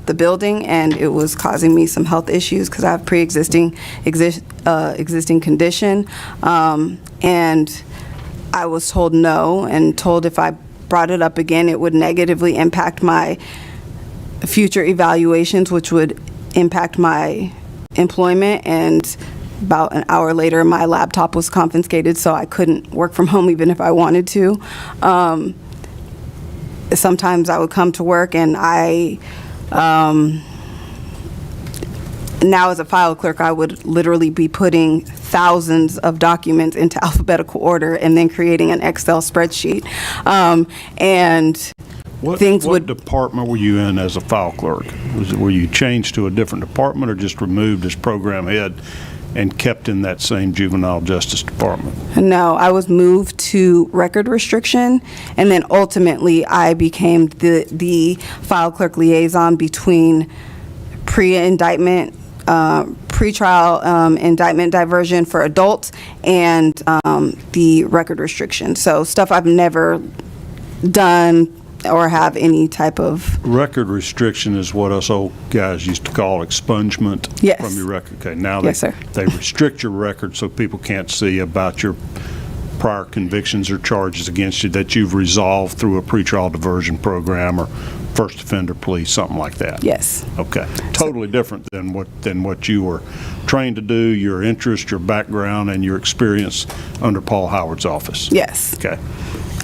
the building, and it was causing me some health issues because I have pre-existing existing condition. And I was told no, and told if I brought it up again, it would negatively impact my future evaluations, which would impact my employment. And about an hour later, my laptop was confiscated, so I couldn't work from home even if I wanted to. Sometimes I would come to work and now as a file clerk, I would literally be putting thousands of documents into alphabetical order and then creating an Excel spreadsheet. And What would... department were you in as a file clerk? Were you changed to a different department or just removed as program head and kept in that same juvenile justice department? No, I was moved to record restriction, and then ultimately I became the file clerk liaison between pre-indictment, pretrial indictment diversion for adults and the record restriction. So stuff I've never done or have any type of... Record restriction is what us old guys used to call expungement. Yes. From your record. Okay, now Yes, sir. they restrict your record so people can't see about your prior convictions or charges against you that you've resolved through a pretrial diversion program or first offender plea, something like that. Yes. Okay. Totally different than what you were trained to do, your interest, your background, and your experience under Paul Howard's office. Yes. Okay.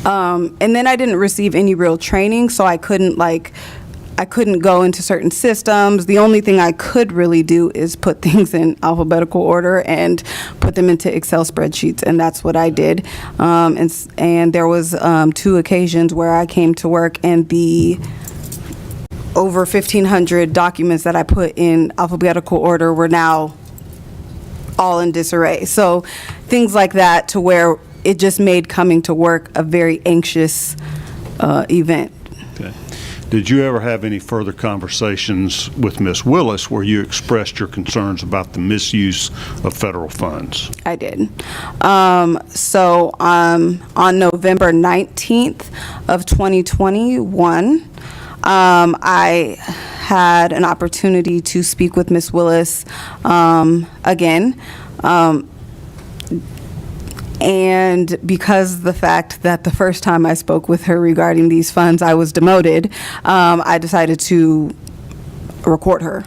And then I didn't receive any real training, so I couldn't go into certain systems. The only thing I could really do is put things in alphabetical order and put them into Excel spreadsheets, and that's what I did. And there was 2 occasions where I came to work and the over 1,500 documents that I put in alphabetical order were now all in disarray. So things like that, to where it just made coming to work a very anxious event. Okay. Did you ever have any further conversations with Ms. Willis where you expressed your concerns about the misuse of federal funds? I did. So on November 19th of 2021, I had an opportunity to speak with Ms. Willis again. And because the fact that the first time I spoke with her regarding these funds, I was demoted, I decided to record her.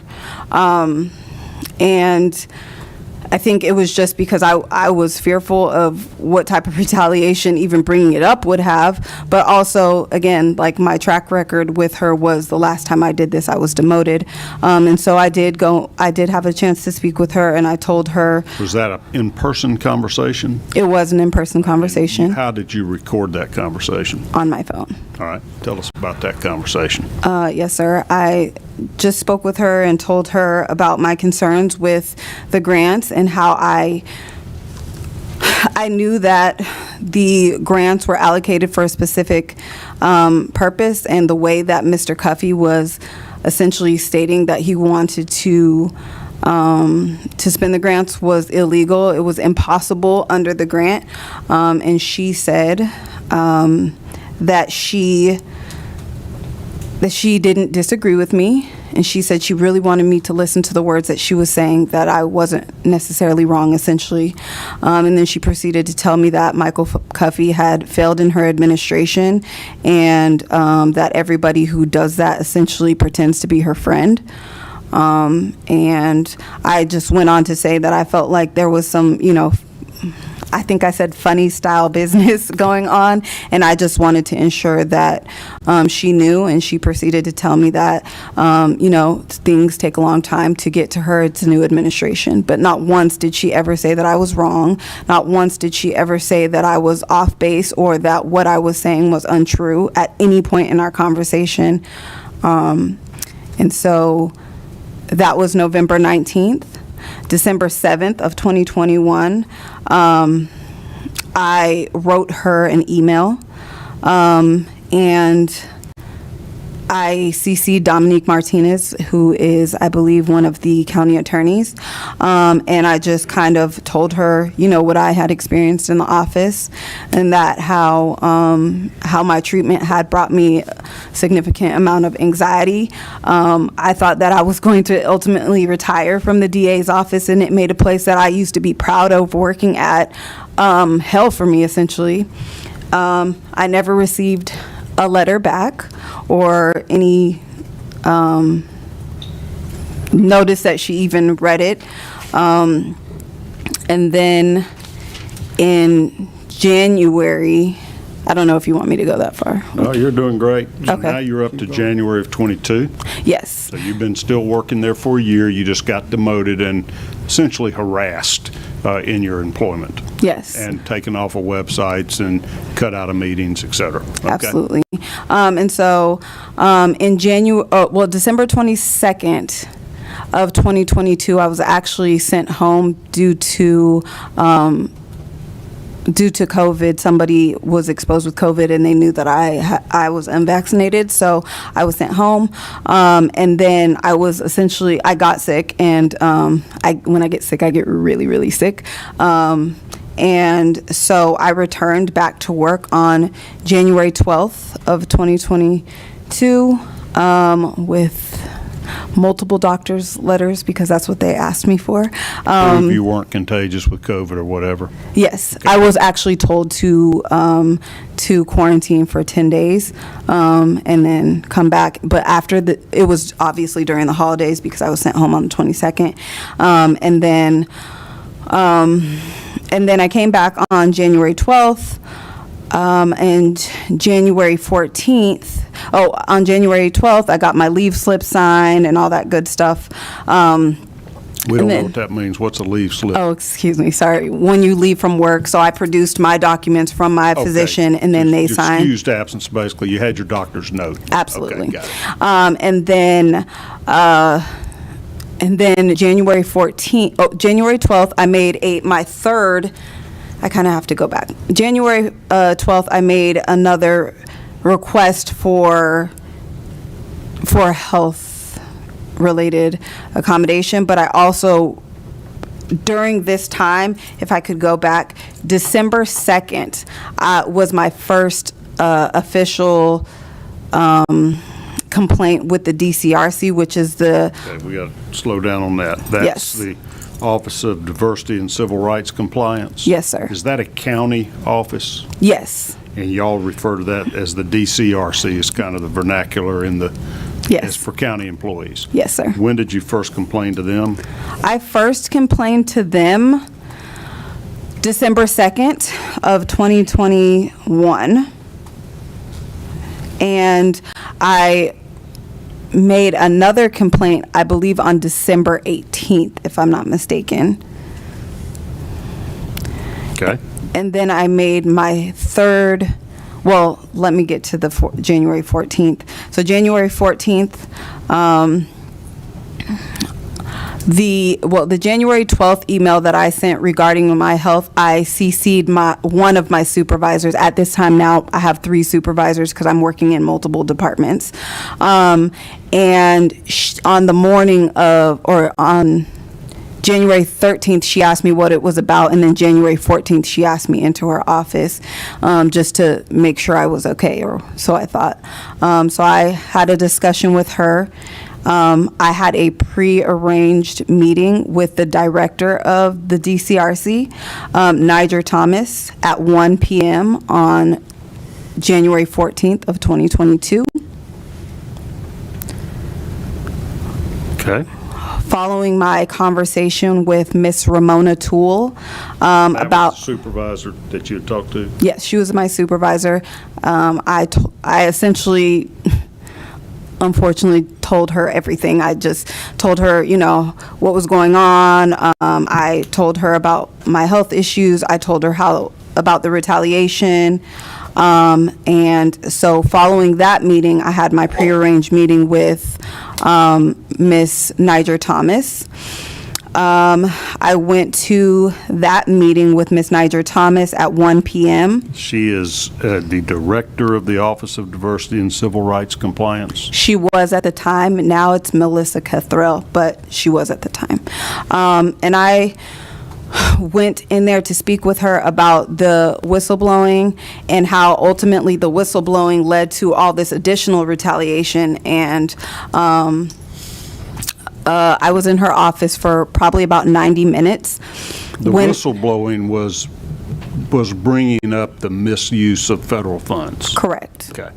And I think it was just because I was fearful of what type of retaliation even bringing it up would have. But also, again, like my track record with her was the last time I did this, I was demoted. And so I did have a chance to speak with her, and I told her. Was that an in-person conversation? It was an in-person conversation. How did you record that conversation? On my phone. All right. Tell us about that conversation. Yes, sir. I just spoke with her and told her about my concerns with the grants and how I knew that the grants were allocated for a specific purpose, and the way that Mr. Cuffey was essentially stating that he wanted to spend the grants was illegal. It was impossible under the grant. And she said that she didn't disagree with me, and she said she really wanted me to listen to the words that she was saying, that I wasn't necessarily wrong, essentially. And then she proceeded to tell me that Michael Cuffey had failed in her administration, and that everybody who does that essentially pretends to be her friend. And I just went on to say that I felt like there was some, I think I said funny style business going on, and I just wanted to ensure that she knew. And she proceeded to tell me that, things take a long time to get to her. It's a new administration. But not once did she ever say that I was wrong. Not once did she ever say that I was off base or that what I was saying was untrue at any point in our conversation. And so that was November 19th. December 7th of 2021, I wrote her an email, and I CC'd Dominique Martinez, who is, I believe, one of the county attorneys, and I just kind of told her, what I had experienced in the office, and that how my treatment had brought me a significant amount of anxiety. I thought that I was going to ultimately retire from the DA's office, and it made a place that I used to be proud of working at hell for me, essentially. I never received a letter back or any notice that she even read it. And then in January, I don't know if you want me to go that far. No, you're doing great. So Okay. now you're up to January of 22. Yes. So you've been still working there for a year. You just got demoted and essentially harassed in your employment. Yes. And taken off of websites and cut out of meetings, et cetera. Okay. Absolutely. And so in December 22nd of 2022, I was actually sent home due to COVID. Somebody was exposed with COVID, and they knew that I was unvaccinated, so I was sent home. And then I got sick, and when I get sick, I get really, really sick. And so I returned back to work on January 12th of 2022 with multiple doctor's letters, because that's what they asked me for. Prove you weren't contagious with COVID or whatever. Yes, I was actually told to quarantine for 10 days and then come back. But it was obviously during the holidays, because I was sent home on the 22nd. And then I came back on January 12th. And January 14th, on January 12th, I got my leave slip signed and all that good stuff. We don't know what that means. What's a leave slip? Oh, excuse me, sorry. When you leave from work, so I produced my documents from my physician, and then they signed. Excused absence, basically. You had your doctor's note. Absolutely. Okay, got it. And then January 12th, I made my third. I kind of have to go back. January 12th, I made another request for health-related accommodation, but I also, during this time, if I could go back, December 2nd was my first official complaint with the DCRC, which is the... Okay, we got to slow down on that. That's Yes. the Office of Diversity and Civil Rights Compliance? Yes, sir. Is that a county office? Yes. And y'all refer to that as the DCRC, is kind of the vernacular as Yes. for county employees? Yes, sir. When did you first complain to them? I first complained to them December 2nd of 2021. And I made another complaint, I believe, on December 18th, if I'm not mistaken. Okay. And then I made my third, let me get to the January 14th. So January 14th, the January 12th email that I sent regarding my health, I CC'd one of my supervisors. At this time now, I have 3 supervisors because I'm working in multiple departments. And on the morning on January 13th, she asked me what it was about, and then January 14th, she asked me into her office just to make sure I was okay, or so I thought. So I had a discussion with her. I had a pre-arranged meeting with the director of the DCRC, Niger Thomas, at 1 p.m. on January 14th of 2022. Okay. Following my conversation with Miss Ramona Toole That about... was the supervisor that you had talked to? Yes, she was my supervisor. I essentially... unfortunately told her everything. I just told her, what was going on. I told her about my health issues. I told her about the retaliation. And so following that meeting, I had my prearranged meeting with Miss Niger Thomas. I went to that meeting with Ms. Niger Thomas at 1 p.m. She is the director of the Office of Diversity and Civil Rights Compliance. She was at the time. Now it's Melissa Cathrell, but she was at the time. And I went in there to speak with her about the whistleblowing and how ultimately the whistleblowing led to all this additional retaliation. And I was in her office for probably about 90 minutes. The whistleblowing was bringing up the misuse of federal funds. Correct. Okay.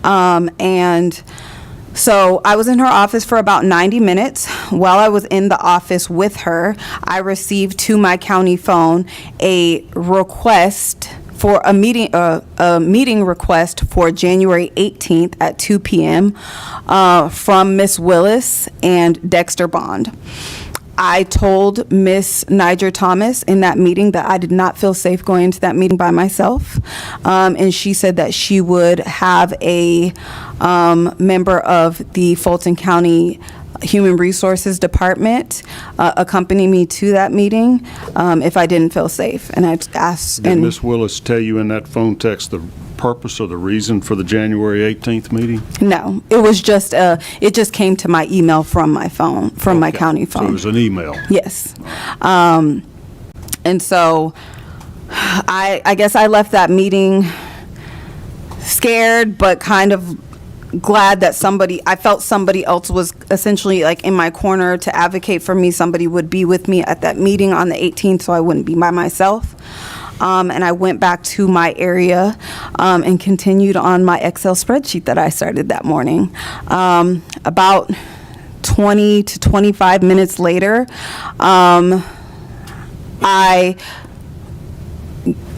And so I was in her office for about 90 minutes. While I was in the office with her, I received to my county phone a request for a meeting request for January 18th at 2 p.m. From Ms. Willis and Dexter Bond. I told Ms. Niger Thomas in that meeting that I did not feel safe going into that meeting by myself. And she said that she would have a member of the Fulton County Human Resources Department accompany me to that meeting if I didn't feel safe. And I asked. Did Ms. Willis tell you in that phone text the purpose or the reason for the January 18th meeting? No, it was just it just came to my email from my phone, from my county phone. So it was an email. Yes. And so I guess I left that meeting scared, but kind of glad that I felt somebody else was essentially like in my corner to advocate for me. Somebody would be with me at that meeting on the 18th, so I wouldn't be by myself. And I went back to my area and continued on my Excel spreadsheet that I started that morning. About 20 to 25 minutes later,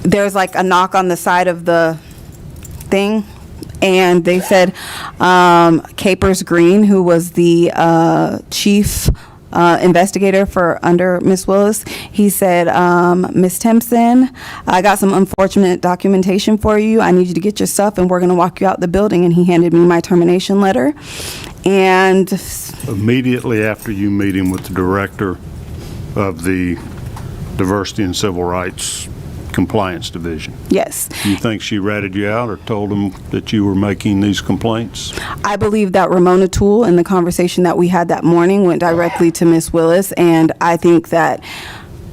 there's like a knock on the side of the thing, and they said Capers Green, who was the chief investigator for under Ms. Willis, he said, Ms. Timpson, I got some unfortunate documentation for you. I need you to get your stuff and we're going to walk you out the building. And he handed me my termination letter. And immediately after you meeting with the director of the Diversity and Civil Rights Compliance Division. Yes. You think she ratted you out or told them that you were making these complaints? I believe that Ramona Toole in the conversation that we had that morning went directly to Ms. Willis, and I think that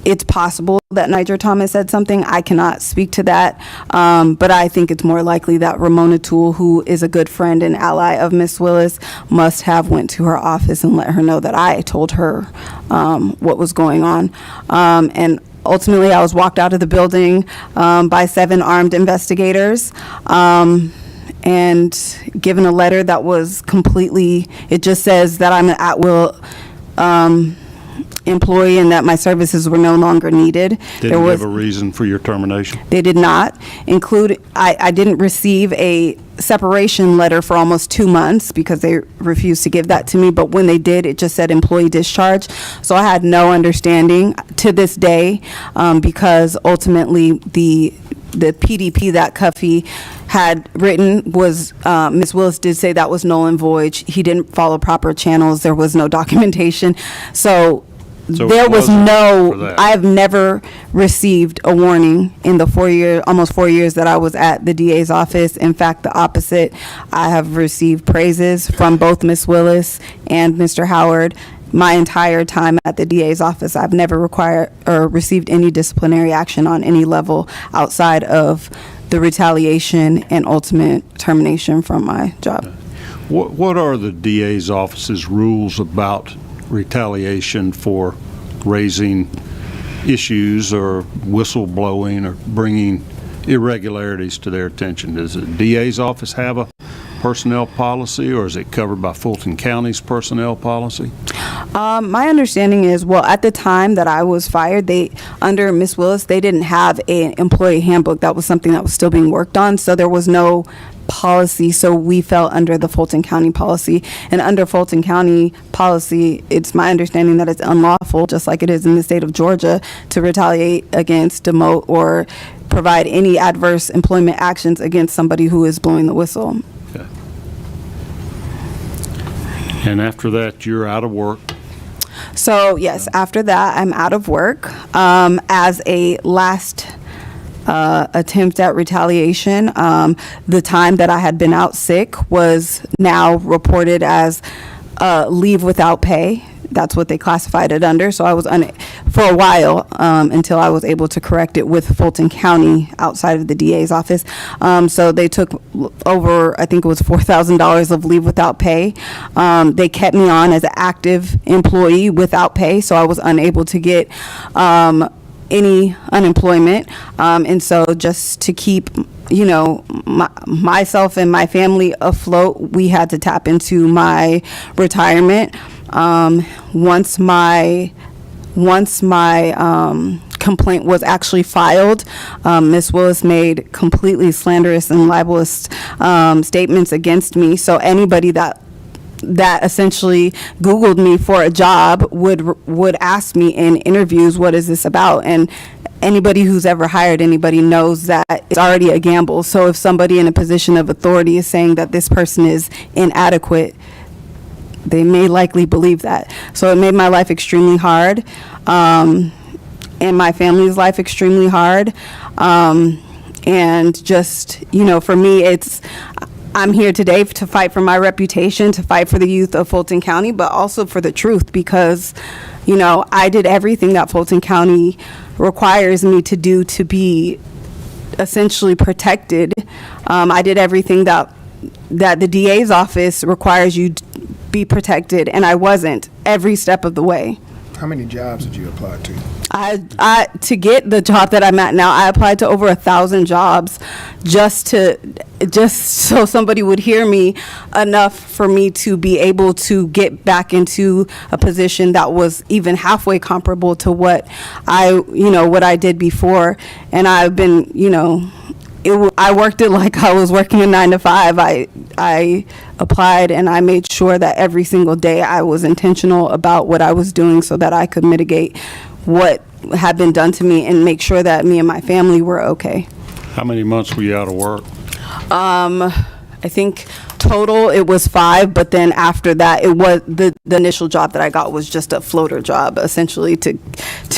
it's possible that Niger Thomas said something. I cannot speak to that, but I think it's more likely that Ramona Toole, who is a good friend and ally of Ms. Willis, must have went to her office and let her know that I told her what was going on. And ultimately, I was walked out of the building by 7 armed investigators and given a letter that was completely, it just says that I'm an at-will employee and that my services were no longer needed. Didn't give a reason for your termination? They did not include, I didn't receive a separation letter for almost 2 months because they refused to give that to me, but when they did, it just said employee discharge. So I had no understanding to this day because ultimately the PDP that Cuffey had written was, Ms. Willis did say that was null and void. He didn't follow proper channels. There was no documentation. So there was I have never received a warning in the almost 4 years that I was at the DA's office. In fact, the opposite. I have received praises from both Ms. Willis and Mr. Howard. My entire time at the DA's office, I've never required or received any disciplinary action on any level outside of the retaliation and ultimate termination from my job. What are the DA's office's rules about retaliation for raising issues or whistleblowing or bringing irregularities to their attention? Does the DA's office have a personnel policy, or is it covered by Fulton County's personnel policy? My understanding is, well, at the time that I was fired, under Ms. Willis, they didn't have an employee handbook. That was something that was still being worked on, so there was no policy, so we fell under the Fulton County policy. And under Fulton County policy, it's my understanding that it's unlawful, just like it is in the state of Georgia, to retaliate against, demote, or provide any adverse employment actions against somebody who is blowing the whistle. Okay. And after that, you're out of work? So yes, after that, I'm out of work. As a last attempt at retaliation, the time that I had been out sick was now reported as leave without pay. That's what they classified it under. So I was for a while until I was able to correct it with Fulton County outside of the DA's office. So they took over, I think it was $4,000 of leave without pay. They kept me on as an active employee without pay, so I was unable to get any unemployment. And so just to keep myself and my family afloat, we had to tap into my retirement. Once my complaint was actually filed, Ms. Willis made completely slanderous and libelous statements against me. So anybody that essentially Googled me for a job would ask me in interviews, what is this about? And anybody who's ever hired anybody knows that it's already a gamble. So if somebody in a position of authority is saying that this person is inadequate, they may likely believe that. So it made my life extremely hard, and my family's life extremely hard. And just, for me, I'm here today to fight for my reputation, to fight for the youth of Fulton County, but also for the truth, because, I did everything that Fulton County requires me to do to be essentially protected. I did everything that the DA's office requires you to be protected, and I wasn't every step of the way. How many jobs did you apply to? I to get the job that I'm at now, I applied to over 1,000 jobs just so somebody would hear me enough for me to be able to get back into a position that was even halfway comparable to what I did before. And I've been, I worked it like I was working a 9 to 5. I applied and I made sure that every single day I was intentional about what I was doing so that I could mitigate what had been done to me and make sure that me and my family were okay. How many months were you out of work? I think total it was 5, but then after that it was the initial job that I got was just a floater job, essentially to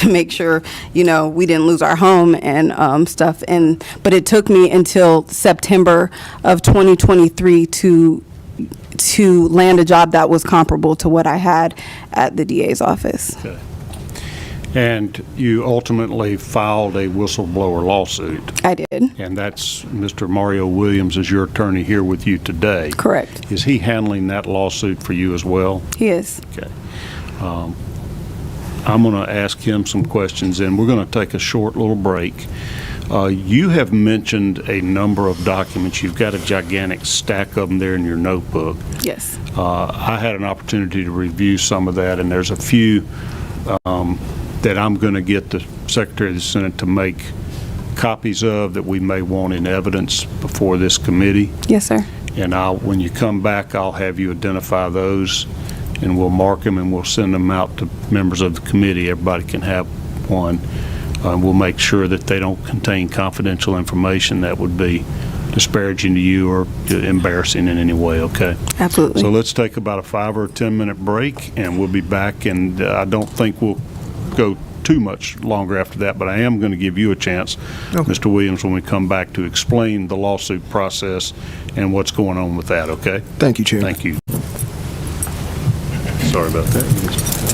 make sure we didn't lose our home and stuff. But it took me until September of 2023 to land a job that was comparable to what I had at the DA's office. Okay. And you ultimately filed a whistleblower lawsuit. I did. And that's Mr. Mario Williams is your attorney here with you today. Correct. Is he handling that lawsuit for you as well? He is. Okay. I'm going to ask him some questions, and we're going to take a short little break. You have mentioned a number of documents. You've got a gigantic stack of them there in your notebook. Yes. I had an opportunity to review some of that, and there's a few that I'm going to get the Secretary of the Senate to make copies of that we may want in evidence before this committee. Yes, sir. And when you come back, I'll have you identify those, and we'll mark them, and we'll send them out to members of the committee. Everybody can have one. We'll make sure that they don't contain confidential information that would be disparaging to you or embarrassing in any way, okay? Absolutely. So let's take about a 5 or 10 minute break, and we'll be back. And I don't think we'll go too much longer after that, but I am going to give you a chance, okay, Mr. Williams, when we come back to explain the lawsuit process and what's going on with that, okay? Thank you, Chair. Thank you. Sorry about that.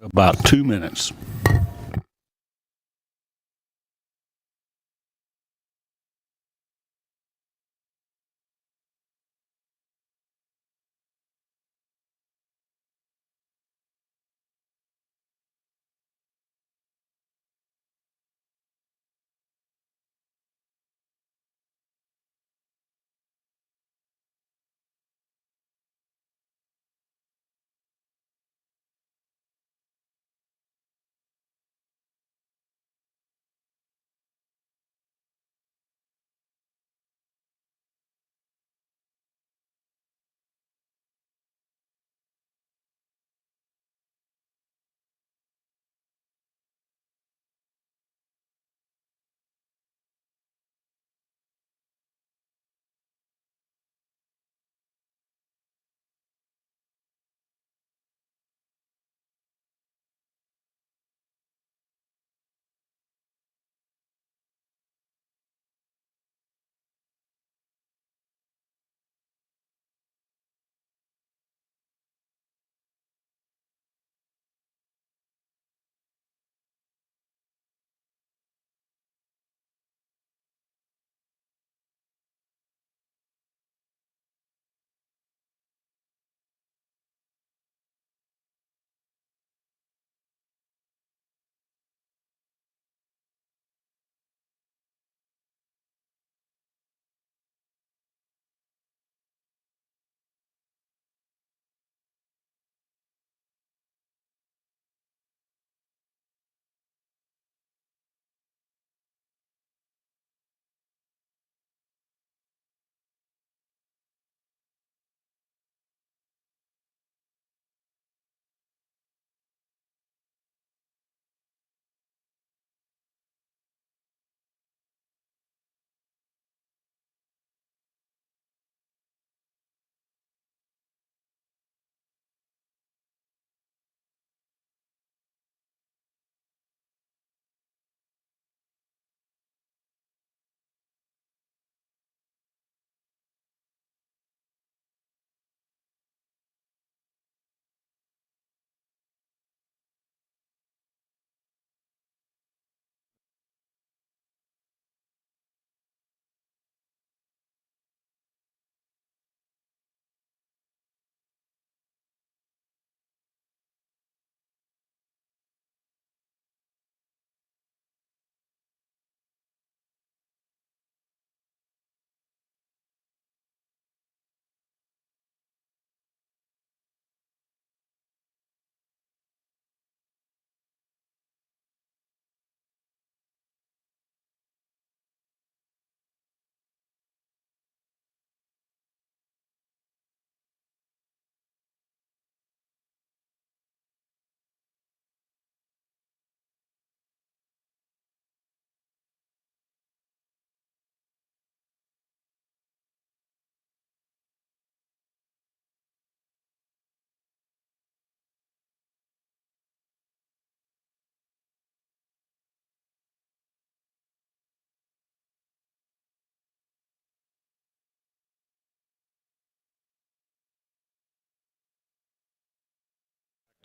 About 2 minutes.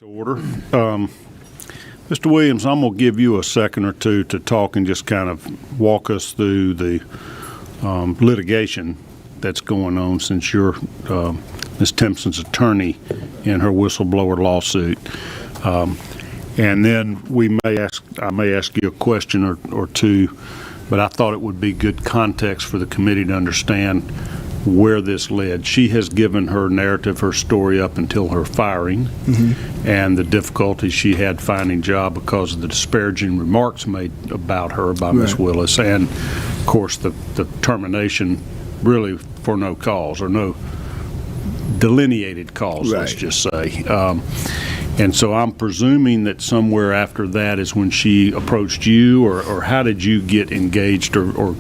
To order. Mr. Williams, I'm going to give you a second or two to talk and just kind of walk us through the litigation that's going on since you're Ms. Timpson's attorney in her whistleblower lawsuit. And then I may ask you a question or two, but I thought it would be good context for the committee to understand where this led. She has given her narrative, her story up until her firing, and the difficulty she had finding a job because of the disparaging remarks made about her by Ms. Willis, and of course the termination really for no cause or no delineated cause, let's just say. And so I'm presuming that somewhere after that is when she approached you, or how did you get engaged or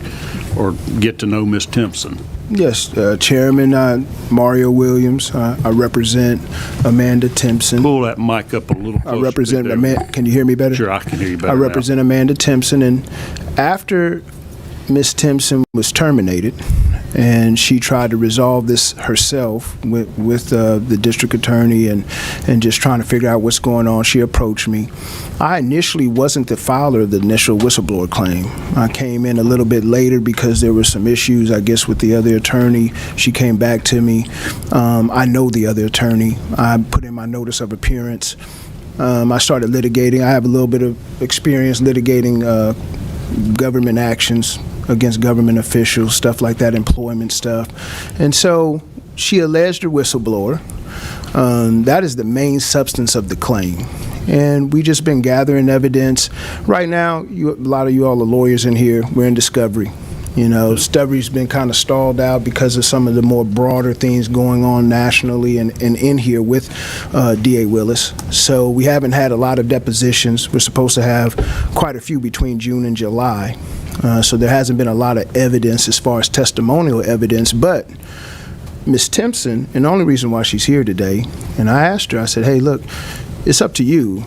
get to know Ms. Timpson? Yes, Chairman Mario Williams. I represent Amanda Timpson. Pull that mic up a little closer. I represent Amanda. Can you hear me better? Sure, I can hear you better. I represent Amanda Timpson, and after Ms. Timpson was terminated, and she tried to resolve this herself with the district attorney and just trying to figure out what's going on. She approached me. I initially wasn't the filer of the initial whistleblower claim. I came in a little bit later because there were some issues, I guess, with the other attorney. She came back to me. I know the other attorney. I put in my notice of appearance. I started litigating. I have a little bit of experience litigating government actions against government officials, stuff like that, employment stuff. And so she alleged a whistleblower. That is the main substance of the claim. And we just been gathering evidence. Right now, a lot of you all are lawyers in here. We're in discovery. You know, discovery's been kind of stalled out because of some of the more broader things going on nationally and in here with DA Willis. So we haven't had a lot of depositions. We're supposed to have quite a few between June and July. So there hasn't been a lot of evidence as far as testimonial evidence. But Ms. Timpson, and the only reason why she's here today, and I asked her, I said, hey, look, it's up to you.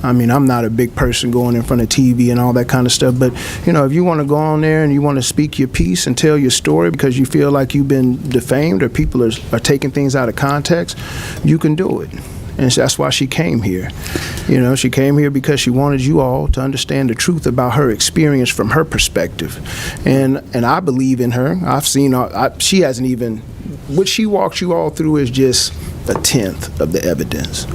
I mean, I'm not a big person going in front of TV and all that kind of stuff, but, you know, if you want to go on there and you want to speak your piece and tell your story because you feel like you've been defamed or people are taking things out of context, you can do it. And that's why she came here. You know, she came here because she wanted you all to understand the truth about her experience from her perspective. And I believe in her. I've seen she hasn't even, what she walks you all through is just a tenth of the evidence.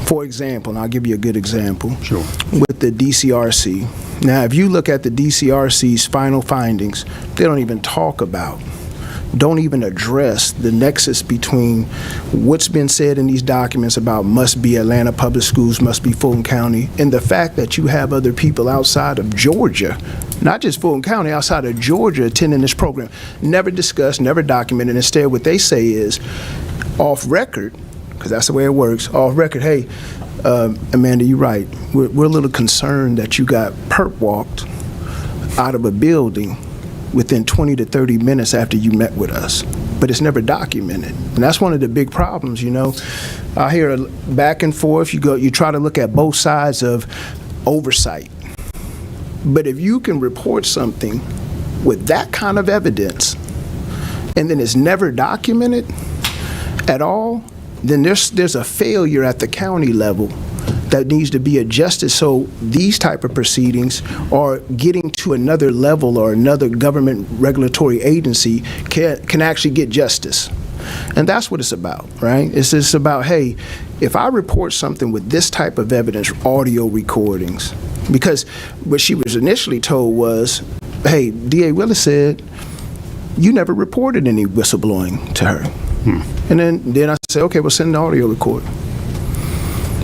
For example, and I'll give you a good example, Sure. with the DCRC. Now, if you look at the DCRC's final findings, they don't even talk about, don't even address the nexus between what's been said in these documents about must be Atlanta Public Schools, must be Fulton County, and the fact that you have other people outside of Georgia, not just Fulton County, outside of Georgia attending this program. Never discussed, never documented. Instead, what they say is, off record, because that's the way it works, off record, hey, Amanda, you're right. We're a little concerned that you got perp walked out of a building within 20 to 30 minutes after you met with us. But it's never documented. And that's one of the big problems, you know. I hear back and forth, you try to look at both sides of oversight. But if you can report something with that kind of evidence and then it's never documented at all, then there's a failure at the county level that needs to be adjusted so these type of proceedings are getting to another level or another government regulatory agency can actually get justice. And that's what it's about, right? It's just about, hey, if I report something with this type of evidence, audio recordings, because what she was initially told was, hey, DA Willis said, you never reported any whistleblowing to her. And then I say, okay, well, send the audio record.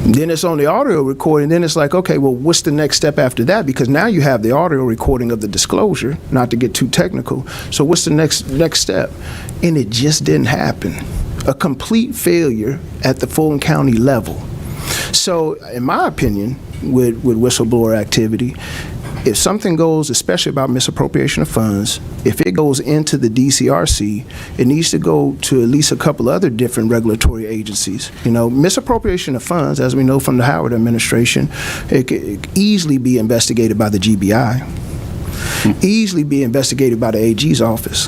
Then it's on the audio recording. Then it's like, okay, well, what's the next step after that? Because now you have the audio recording of the disclosure, not to get too technical. So what's the next step? And it just didn't happen. A complete failure at the Fulton County level. So in my opinion, with whistleblower activity, if something goes, especially about misappropriation of funds, if it goes into the DCRC, it needs to go to at least a couple other different regulatory agencies. You know, misappropriation of funds, as we know from the Howard administration, it could easily be investigated by the GBI, easily be investigated by the AG's office.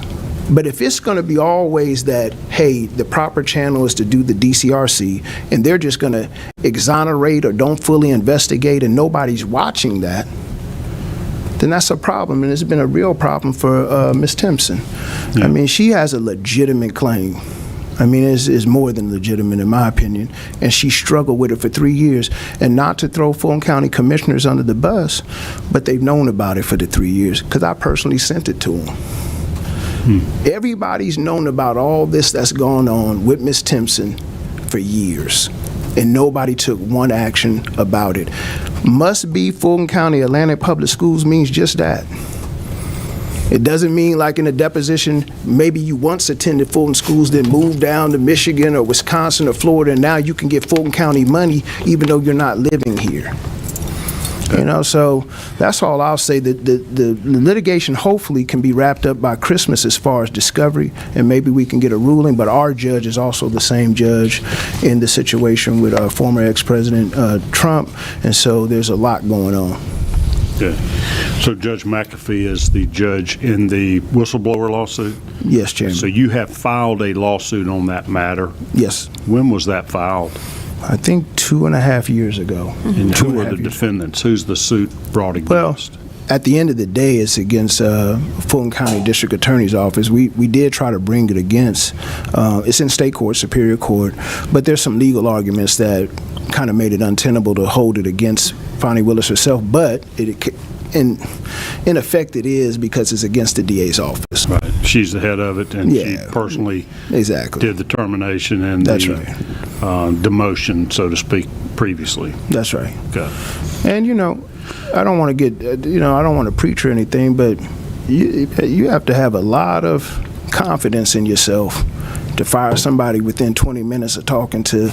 But if it's going to be always that, hey, the proper channel is to do the DCRC, and they're just going to exonerate or don't fully investigate, and nobody's watching that, then that's a problem, and it's been a real problem for Ms. Timpson. Yeah. I mean, she has a legitimate claim. I mean, it's more than legitimate in my opinion, and she struggled with it for 3 years. And not to throw Fulton County commissioners under the bus, but they've known about it for the 3 years, because I personally sent it to them. Everybody's known about all this that's gone on with Ms. Timpson for years, and nobody took one action about it. Must be Fulton County Atlanta Public Schools means just that. It doesn't mean like in a deposition, maybe you once attended Fulton schools, then moved down to Michigan or Wisconsin or Florida, and now you can get Fulton County money even though you're not living here. You know, so that's all I'll say. The litigation hopefully can be wrapped up by Christmas as far as discovery, and maybe we can get a ruling, but our judge is also the same judge in the situation with former ex-president Trump, and so there's a lot going on. Okay. So Judge McAfee is the judge in the whistleblower lawsuit? Yes, Chairman. So you have filed a lawsuit on that matter. Yes. When was that filed? I think 2.5 years ago. And Two and who a are half the years. defendants? Who's the suit brought Well, against? at the end of the day, it's against Fulton County District Attorney's Office. We did try to bring it against, it's in state court, Superior Court, but there's some legal arguments that kind of made it untenable to hold it against Fani Willis herself, but in effect it is because it's against the DA's office. Right. She's the head of it, and she Yeah. personally Exactly. did the termination and That's the right. demotion, so to speak, previously. That's right. Okay. And, I don't want to get, I don't want to preach or anything, but you have to have a lot of confidence in yourself to fire somebody within 20 minutes of talking to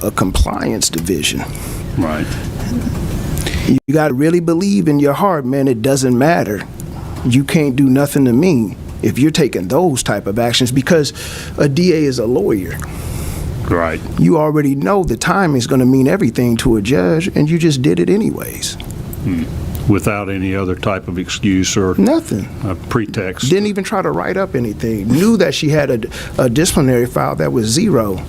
a compliance division. Right. You got to really believe in your heart, man, it doesn't matter. You can't do nothing to me if you're taking those type of actions, because a DA is a lawyer. Right. You already know the timing is going to mean everything to a judge, and you just did it anyways. Without any other type of excuse or Nothing. pretext. Didn't even try to write up anything. Knew that she had a disciplinary file that was 0.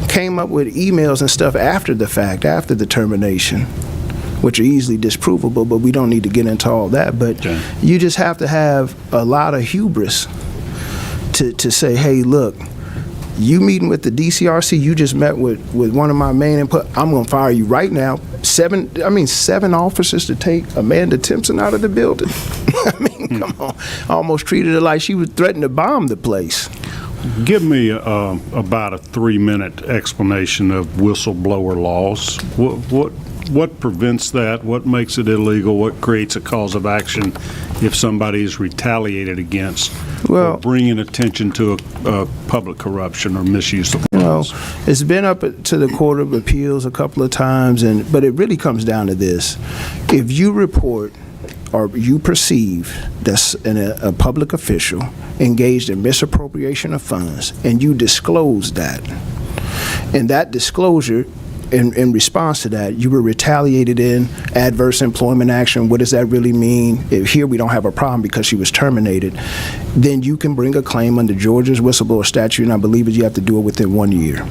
Came up with emails and stuff after the fact, after the termination, which are easily disprovable, but we don't need to get into all that. But Okay. you just have to have a lot of hubris to say, hey, look, you meeting with the DCRC, you just met with one of my main input, I'm going to fire you right now. 7 officers to take Amanda Timpson out of the building. I mean, come on. Almost treated her like she was threatening to bomb the place. Give me about a 3-minute explanation of whistleblower laws. What prevents that? What makes it illegal? What creates a cause of action if somebody is retaliated against Well, or bringing attention to a public corruption or misuse of funds? It's been up to the Court of Appeals a couple of times, but it really comes down to this. If you report or you perceive that a public official engaged in misappropriation of funds, and you disclose that, and that disclosure, in response to that, you were retaliated in adverse employment action. What does that really mean? If here we don't have a problem because she was terminated, then you can bring a claim under Georgia's whistleblower statute, and I believe you have to do it within 1 year.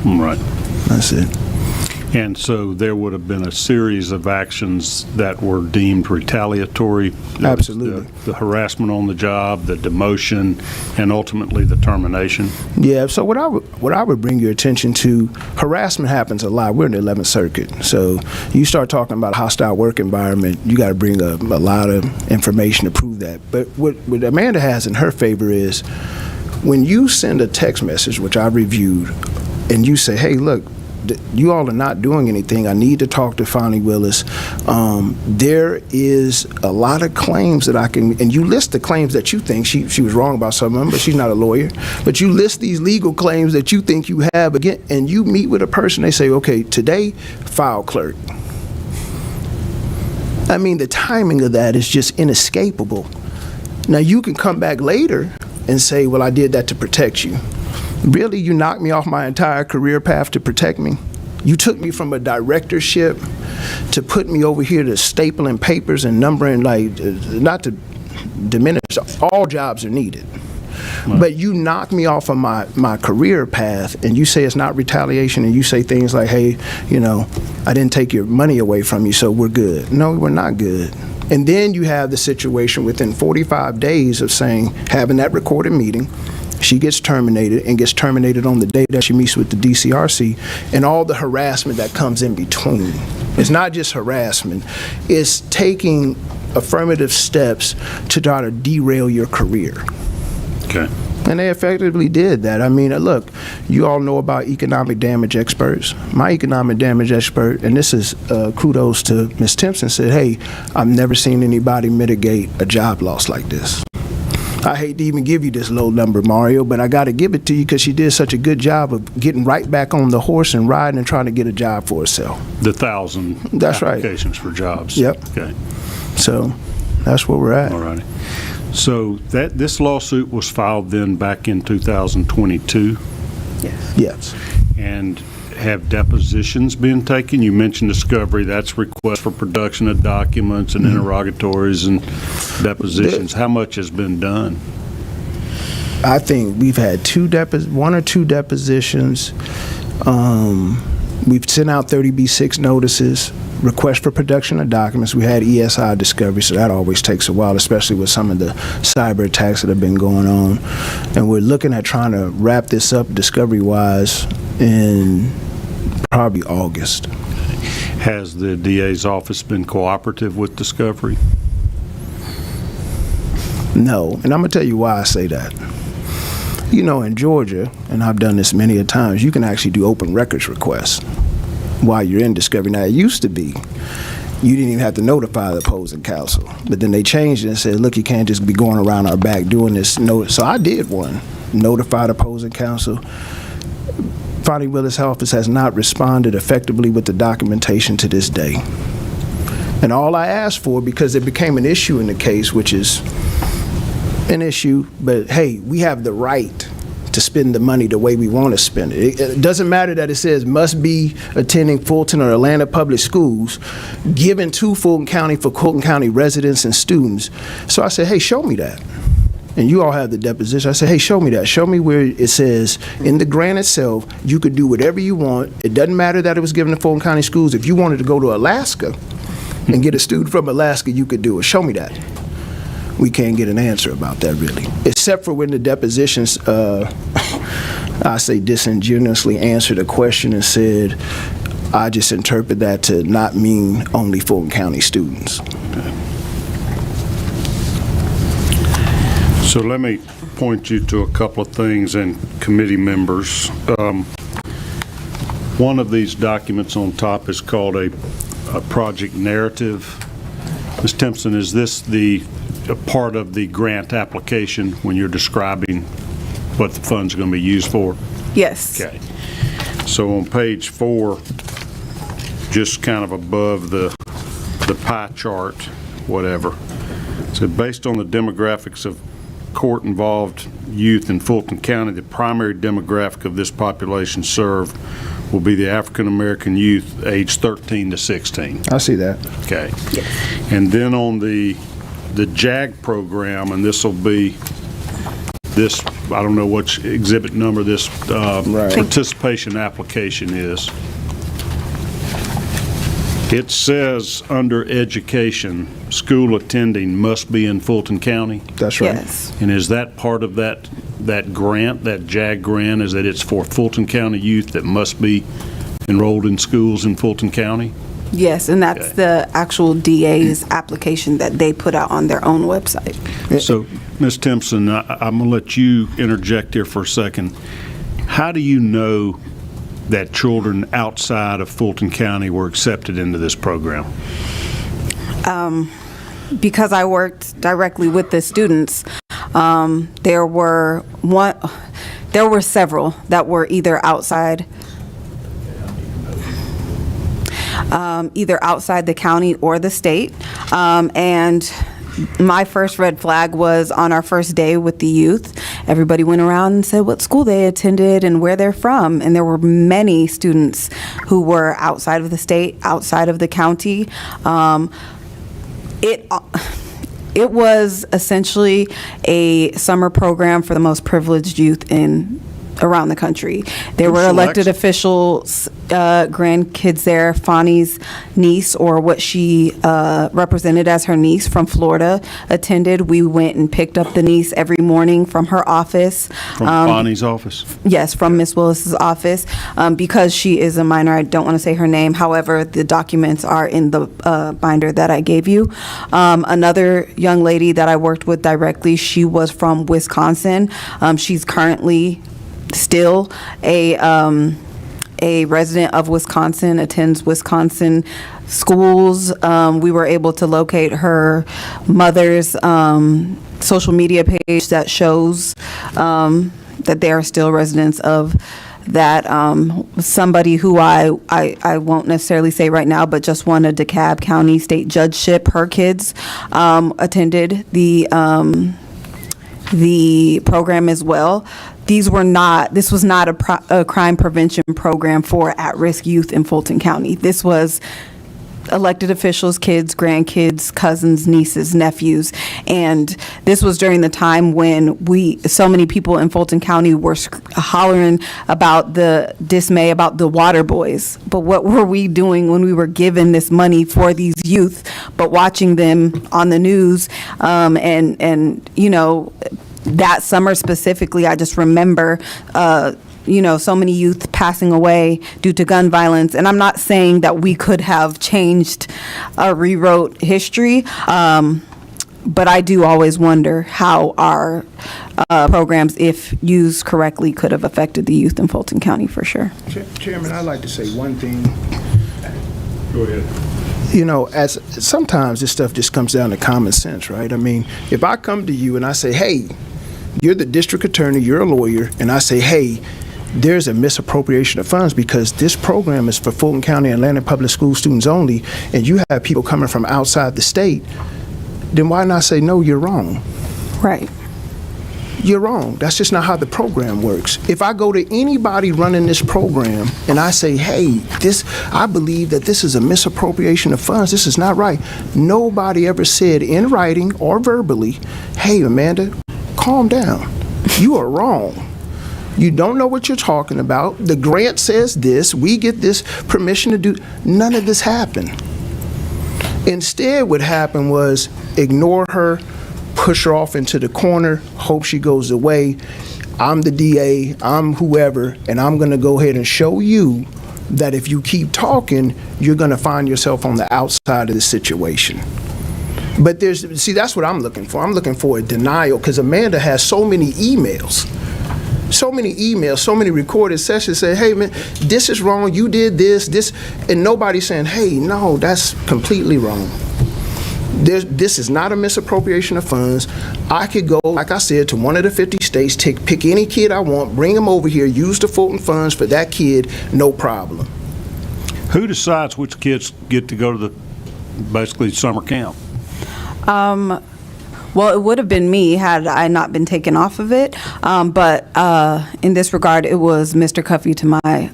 Right. That's it. And so there would have been a series of actions that were deemed retaliatory. Absolutely. The harassment on the job, the demotion, and ultimately the termination. Yeah, so what I would bring your attention to, harassment happens a lot. We're in the 11th Circuit. So you start talking about hostile work environment, you got to bring a lot of information to prove that. But what Amanda has in her favor is when you send a text message, which I reviewed, and you say, hey, look, you all are not doing anything. I need to talk to Fani Willis. There is a lot of claims that I can, and you list the claims that you think she was wrong about some of them, but she's not a lawyer. But you list these legal claims that you think you have, again, and you meet with a person, they say, okay, today, file clerk. I mean, the timing of that is just inescapable. Now, you can come back later and say, well, I did that to protect you. Really, you knocked me off my entire career path to protect me? You took me from a directorship to put me over here to stapling papers and numbering, not to diminish, all jobs are needed. Right. But you knocked me off of my career path, and you say it's not retaliation, and you say things like, hey, I didn't take your money away from you, so we're good. No, we're not good. And then you have the situation within 45 days of having that recorded meeting, she gets terminated and gets terminated on the day that she meets with the DCRC, and all the harassment that comes in between. It's not just harassment, it's taking affirmative steps to try to derail your career. Okay. And they effectively did that. I mean, look, you all know about economic damage experts. My economic damage expert, and this is kudos to Ms. Timpson, said, hey, I've never seen anybody mitigate a job loss like this. I hate to even give you this low number, Mario, but I got to give it to you because she did such a good job of getting right back on the horse and riding and trying to get a job for herself. The 1,000 That's right. applications for jobs. Yep. Okay. So that's where we're at. All righty. So this lawsuit was filed then back in 2022? Yes. And have depositions been taken? You mentioned discovery. That's request for production of documents and interrogatories and depositions. How much has been done? I think we've had one or two depositions. We've sent out 30B6 notices, request for production of documents. We had ESI discovery, so that always takes a while, especially with some of the cyber attacks that have been going on. And we're looking at trying to wrap this up discovery-wise in probably August. Has the DA's office been cooperative with discovery? No, and I'm going to tell you why I say that. You know, in Georgia, and I've done this many a times, you can actually do open records requests while you're in discovery. Now, it used to be you didn't even have to notify the opposing counsel, but then they changed it and said, look, you can't just be going around our back doing this. So I did one, notified opposing counsel. Fani Willis' office has not responded effectively with the documentation to this day. And all I asked for, because it became an issue in the case, which is an issue, but hey, we have the right to spend the money the way we want to spend it. It doesn't matter that it says must be attending Fulton or Atlanta public schools, given to Fulton County for Fulton County residents and students. So I said, hey, show me that. And you all have the deposition. I said, hey, show me that. Show me where it says in the grant itself, you could do whatever you want. It doesn't matter that it was given to Fulton County schools. If you wanted to go to Alaska and get a student from Alaska, you could do it. Show me that. We can't get an answer about that, really, except for when the depositions, I say disingenuously answered a question and said, I just interpret that to not mean only Fulton County students. Okay. So let me point you to a couple of things, and committee members. One of these documents on top is called a project narrative. Ms. Timpson, is this a part of the grant application when you're describing what the funds are going to be used for? Yes. Okay. So on page 4, just kind of above the pie chart, whatever, so based on the demographics of court-involved youth in Fulton County, the primary demographic of this population served will be the African-American youth aged 13 to 16. I see that. Okay. Yes. And then on the JAG program, and this will be this, I don't know what exhibit number this participation application is. It says under education, school attending must be in Fulton County. That's right. Yes. And is that part of that grant, that JAG grant, is that it's for Fulton County youth that must be enrolled in schools in Fulton County? Yes, and that's the actual DA's application that they put out on their own website. So, Ms. Timpson, I'm going to let you interject here for a second. How do you know that children outside of Fulton County were accepted into this program? Because I worked directly with the students, there were several that were either outside the county or the state, and my first red flag was on our first day with the youth. Everybody went around and said what school they attended and where they're from, and there were many students who were outside of the state, outside of the county. It was essentially a summer program for the most privileged youth around the country. There were elected officials, grandkids there. Fani's niece, or what she represented as her niece from Florida, attended. We went and picked up the niece every morning from her office. From Fani's office? Yes, from Ms. Willis's office. Because she is a minor, I don't want to say her name. However, the documents are in the binder that I gave you. Another young lady that I worked with directly, she was from Wisconsin. She's currently still a resident of Wisconsin, attends Wisconsin schools. We were able to locate her mother's social media page that shows that they are still residents of that. Somebody who I won't necessarily say right now, but just won a DeKalb County state judgeship. Her kids attended the program as well. this was not a crime prevention program for at-risk youth in Fulton County. This was elected officials, kids, grandkids, cousins, nieces, nephews. And this was during the time when so many people in Fulton County were hollering about the dismay about the water boys. But what were we doing when we were given this money for these youth, but watching them on the news? And you know, that summer specifically, I just remember, so many youth passing away due to gun violence. And I'm not saying that we could have changed or rewrote history, but I do always wonder how our programs, if used correctly, could have affected the youth in Fulton County, for sure. Chairman, I'd like to say one thing. Go ahead. As sometimes this stuff just comes down to common sense, right? I mean, if I come to you and I say, hey, you're the district attorney, you're a lawyer, and I say, hey, there's a misappropriation of funds because this program is for Fulton County and Atlanta Public School students only, and you have people coming from outside the state, then why not say, no, you're wrong? Right. You're wrong. That's just not how the program works. If I go to anybody running this program and I say, hey, I believe that this is a misappropriation of funds, this is not right, nobody ever said in writing or verbally, hey, Amanda, calm down. You are wrong. You don't know what you're talking about. The grant says this. We get this permission to do. None of this happened. Instead, what happened was ignore her, push her off into the corner, hope she goes away. I'm the DA, I'm whoever, and I'm going to go ahead and show you that if you keep talking, you're going to find yourself on the outside of the situation. But that's what I'm looking for. I'm looking for a denial because Amanda has so many emails, so many recorded sessions say, hey, man, this is wrong, you did this, and nobody's saying, hey, no, that's completely wrong. This is not a misappropriation of funds. I could go, like I said, to one of the 50 states, pick any kid I want, bring them over here, use the Fulton funds for that kid, no problem. Who decides which kids get to go to the, basically, summer camp? Well, it would have been me had I not been taken off of it. But in this regard, it was Mr. Cuffey, to my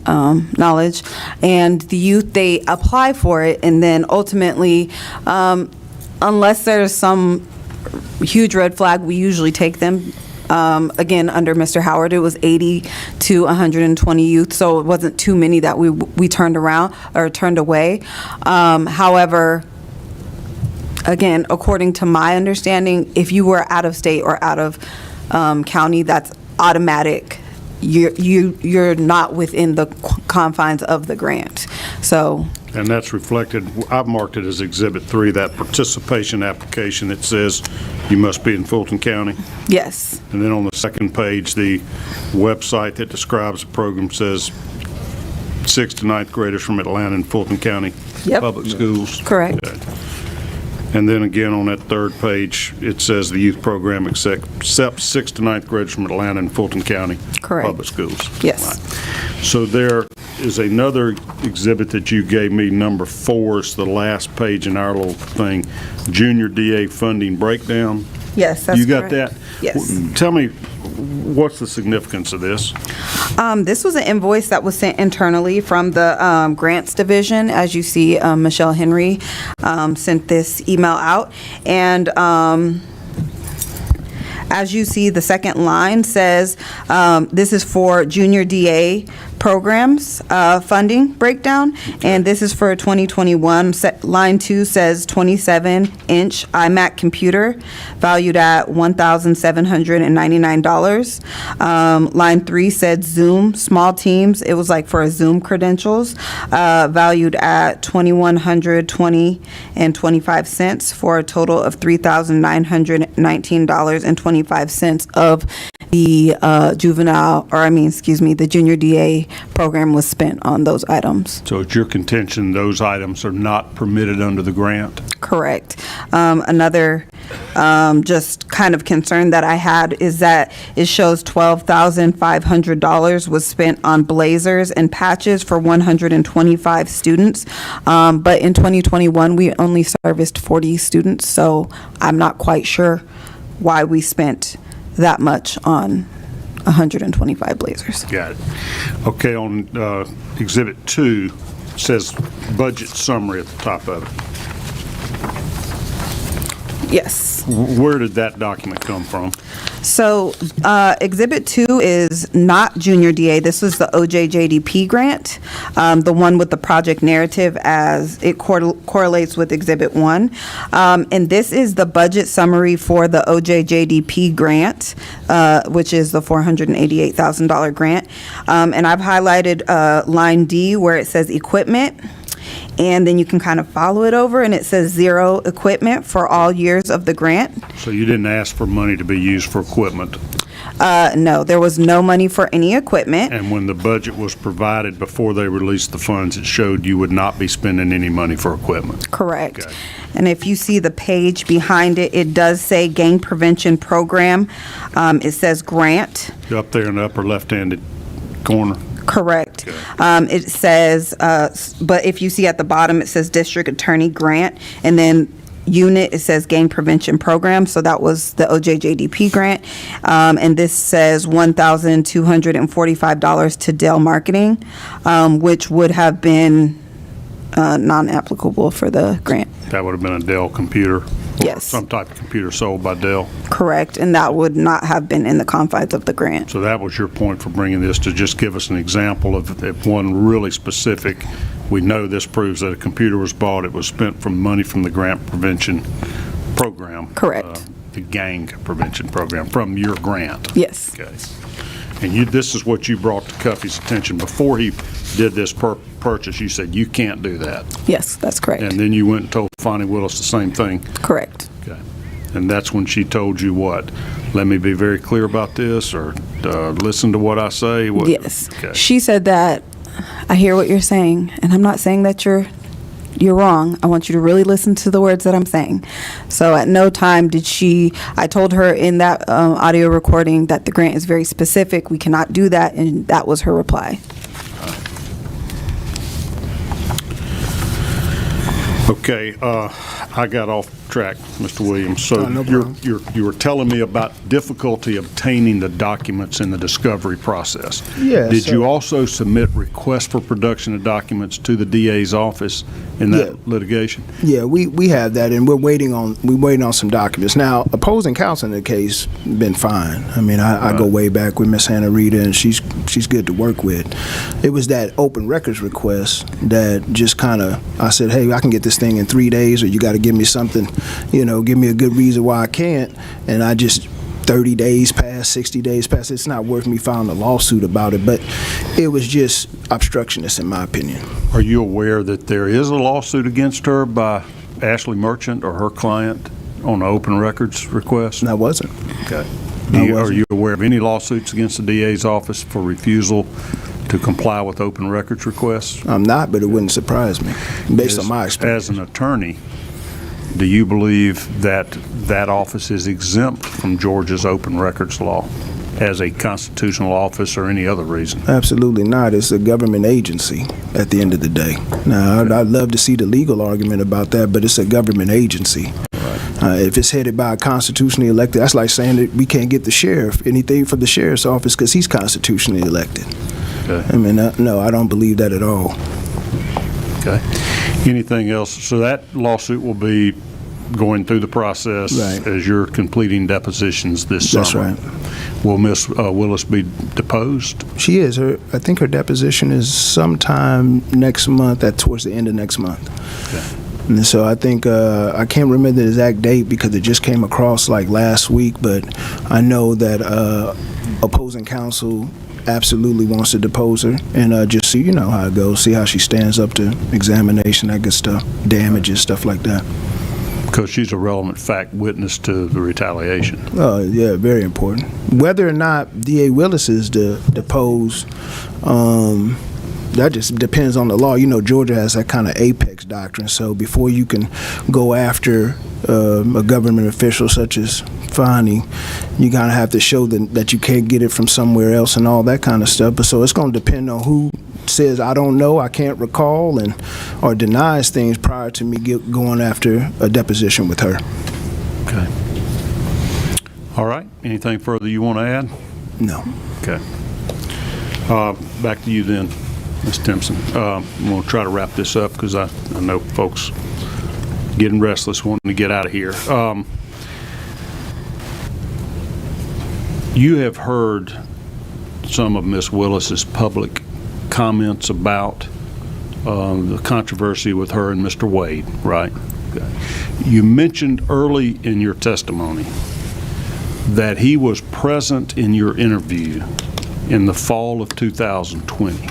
knowledge. And the youth, they apply for it, and then ultimately, unless there's some huge red flag, we usually take them. Again, under Mr. Howard, it was 80 to 120 youth, so it wasn't too many that we turned around or turned away. However, again, according to my understanding, if you were out of state or out of county, that's automatic. You're not within the confines of the grant. So. And that's reflected, I've marked it as Exhibit 3, that participation application that says you must be in Fulton County. Yes. And then on the second page, the website that describes the program says 6th to 9th graders from Atlanta and Fulton County Public Schools. Correct. And then again on that third page, it says the youth program accepts 6th to 9th graders from Atlanta and Fulton County Public Schools. Yes. Right. So there is another exhibit that you gave me, number 4, is the last page in our little thing, junior DA funding breakdown. Yes, that's You got correct. that? Yes. Tell me, what's the significance of this? This was an invoice that was sent internally from the grants division. As you see, Michelle Henry sent this email out. And as you see, the second line says this is for junior DA programs funding breakdown, and this is for 2021. Line 2 says 27-inch iMac computer valued at $1,799. Line 3 said Zoom small teams. It was like for a Zoom credentials valued at $2,120.25 for a total of $3,919.25 of the the junior DA program was spent on those items. So it's your contention those items are not permitted under the grant? Correct. Another just kind of concern that I had is that it shows $12,500 was spent on blazers and patches for 125 students. But in 2021, we only serviced 40 students, so I'm not quite sure why we spent that much on 125 Blazers. Got it. Okay, on Exhibit 2, it says budget summary at the top of it. Yes. Where did that document come from? So Exhibit 2 is not Junior DA. This was the OJJDP grant, the one with the project narrative as it correlates with Exhibit 1. And this is the budget summary for the OJJDP grant, which is the $488,000 grant. And I've highlighted line D where it says equipment. And then you can kind of follow it over, and it says 0 equipment for all years of the grant. So you didn't ask for money to be used for equipment? No, there was no money for any equipment. And when the budget was provided before they released the funds, it showed you would not be spending any money for equipment? Correct. Okay. And if you see the page behind it, it does say Gang Prevention Program. It says grant. Up there in the upper left-handed corner? Correct. Okay. It says, but if you see at the bottom, it says District Attorney Grant, and then unit, it says Gang Prevention Program, so that was the OJJDP grant. And this says $1,245 to Dell Marketing, which would have been non-applicable for the grant. That would have been a Dell computer? Yes. Some type of computer sold by Dell? Correct, and that would not have been in the confines of the grant. So that was your point for bringing this, to just give us an example of if one really specific. We know this proves that a computer was bought, it was spent from money from the grant prevention program. Correct. The gang prevention program, from your grant. Yes. Okay. And this is what you brought to Cuffey's attention. Before he did this purchase, you said you can't do that. Yes, that's correct. And then you went and told Fani Willis the same thing. Correct. Okay. And that's when she told you what? Let me be very clear about this, or listen to what I say? What? Yes. Okay. She said that, I hear what you're saying, and I'm not saying that you're wrong. I want you to really listen to the words that I'm saying. So at no time did I told her in that audio recording that the grant is very specific. We cannot do that, and that was her reply. Okay, I got off track, Mr. Williams. So No problem. you were telling me about difficulty obtaining the documents in the discovery process. Yeah, Did so- you also submit requests for production of documents to the DA's office in that Yeah. litigation? Yeah, we have that, and we're waiting on some documents. Now, opposing counsel in the case been fine. I mean, I go way back with Miss Hannah Rita, and she's good to work with. It was that open records request that just kind of, I said, hey, I can get this thing in 3 days, or you got to give me something, give me a good reason why I can't. And I just 30 days passed, 60 days passed. It's not worth me filing a lawsuit about it, but it was just obstructionist in my opinion. Are you aware that there is a lawsuit against her by Ashley Merchant or her client on an open records request? And I wasn't. Okay. I Are wasn't. you aware of any lawsuits against the DA's office for refusal to comply with open records requests? I'm not, but it wouldn't surprise me based on my experience. As an attorney, do you believe that that office is exempt from Georgia's open records law as a constitutional office or any other reason? Absolutely not. It's a government agency at the end of the day. Now, I'd love to see the legal argument about that, but it's a government agency. If it's headed by a constitutionally elected, that's like saying that we can't get the sheriff anything from the sheriff's office because he's constitutionally elected. Okay. I mean, no, I don't believe that at all. Okay. Anything else? So that lawsuit will be going through the process Right. as you're completing depositions this summer. That's right. Will Ms. Willis be deposed? She is. I think her deposition is sometime next month, towards the end of next month. Okay. And so I think, I can't remember the exact date because it just came across like last week, but I know that opposing counsel absolutely wants to depose her, and just see, how it goes, see how she stands up to examination, that good stuff, damages, stuff like that. Because she's a relevant fact witness to the retaliation. Oh, yeah, very important. Whether or not DA Willis is deposed, that just depends on the law. Georgia has that kind of apex doctrine, so before you can go after a government official such as Fani, you kind of have to show that you can't get it from somewhere else and all that kind of stuff. But so it's going to depend on who says, I don't know, I can't recall, or denies things prior to me going after a deposition with her. Okay. All right. Anything further you want to add? No. Okay. Back to you then, Ms. Timpson. I'm going to try to wrap this up because I know folks getting restless, wanting to get out of here. You have heard some of Ms. Willis's public comments about the controversy with her and Mr. Wade, right? Okay. You mentioned early in your testimony that he was present in your interview in the fall of 2020.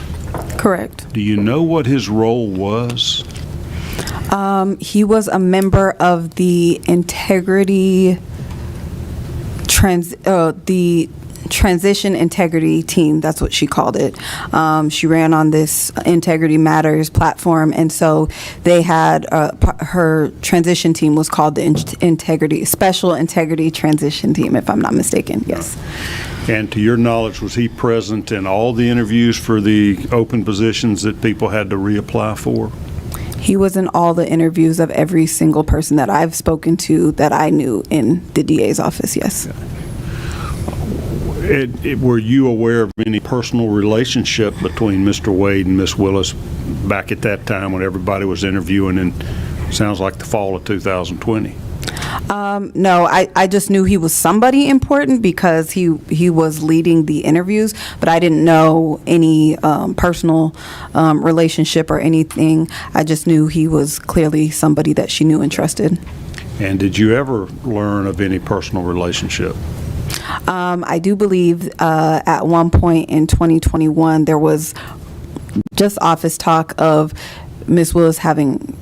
Correct. Do you know what his role was? He was a member of the Transition Integrity Team. That's what she called it. She ran on this Integrity Matters platform, and so they had her transition team was called the Special Integrity Transition Team, if I'm not mistaken. Yes. And to your knowledge, was he present in all the interviews for the open positions that people had to reapply for? He was in all the interviews of every single person that I've spoken to that I knew in the DA's office, yes. Were you aware of any personal relationship between Mr. Wade and Ms. Willis back at that time when everybody was interviewing in, sounds like the fall of 2020? No, I just knew he was somebody important because he was leading the interviews, but I didn't know any personal relationship or anything. I just knew he was clearly somebody that she knew and trusted. And did you ever learn of any personal relationship? I do believe at one point in 2021 there was just office talk of Ms. Willis having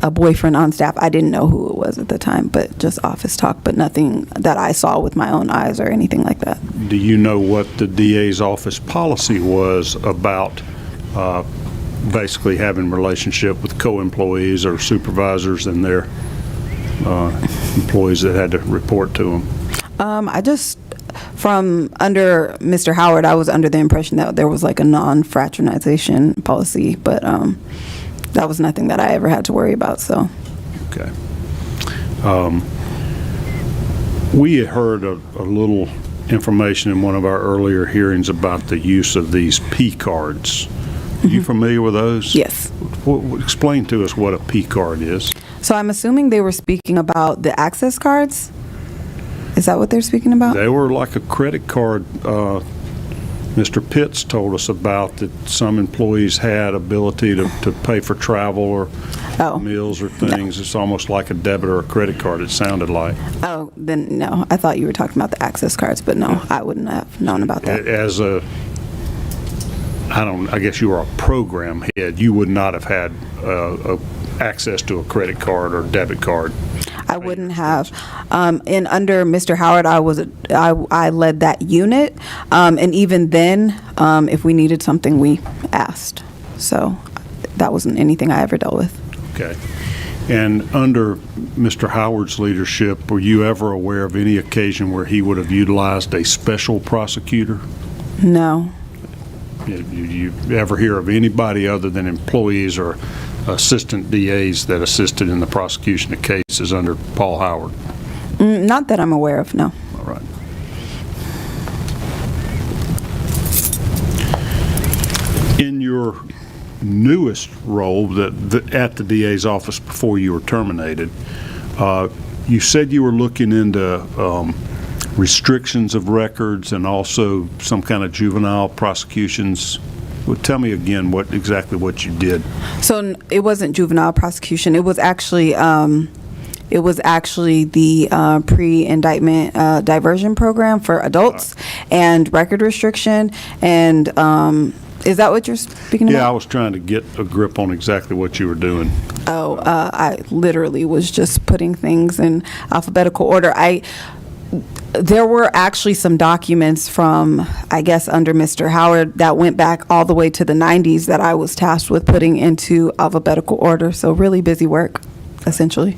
a boyfriend on staff. I didn't know who it was at the time, but just office talk, but nothing that I saw with my own eyes or anything like that. Do you know what the DA's office policy was about basically having a relationship with co-employees or supervisors and their employees that had to report to them? From under Mr. Howard, I was under the impression that there was like a non-fraternization policy, but that was nothing that I ever had to worry about, so. Okay. We had heard a little information in one of our earlier hearings about the use of these P cards. Are you familiar with those? Yes. Explain to us what a P card is. So I'm assuming they were speaking about the access cards? Is that what they're speaking about? They were like a credit card. Mr. Pitts told us about that some employees had ability to pay for travel or meals or things. No. It's almost like a debit or a credit card, it sounded like. Oh, then no. I thought you were talking about the access cards, but no, I wouldn't have known about that. I guess you were a program head. You would not have had access to a credit card or debit card. I wouldn't have. And under Mr. Howard, I led that unit. And even then, if we needed something, we asked. So that wasn't anything I ever dealt with. Okay. And under Mr. Howard's leadership, were you ever aware of any occasion where he would have utilized a special prosecutor? No. You ever hear of anybody other than employees or assistant DAs that assisted in the prosecution of cases under Paul Howard? Not that I'm aware of, no. All right. In your newest role at the DA's office before you were terminated, you said you were looking into restrictions of records and also some kind of juvenile prosecutions. Well, tell me again exactly what you did. So it wasn't juvenile prosecution. It was actually the pre-indictment diversion program for adults and record restriction. And is that what you're speaking about? Yeah, I was trying to get a grip on exactly what you were doing. I literally was just putting things in alphabetical order. There were actually some documents from, I guess, under Mr. Howard that went back all the way to the 90s that I was tasked with putting into alphabetical order. So really busy work, essentially.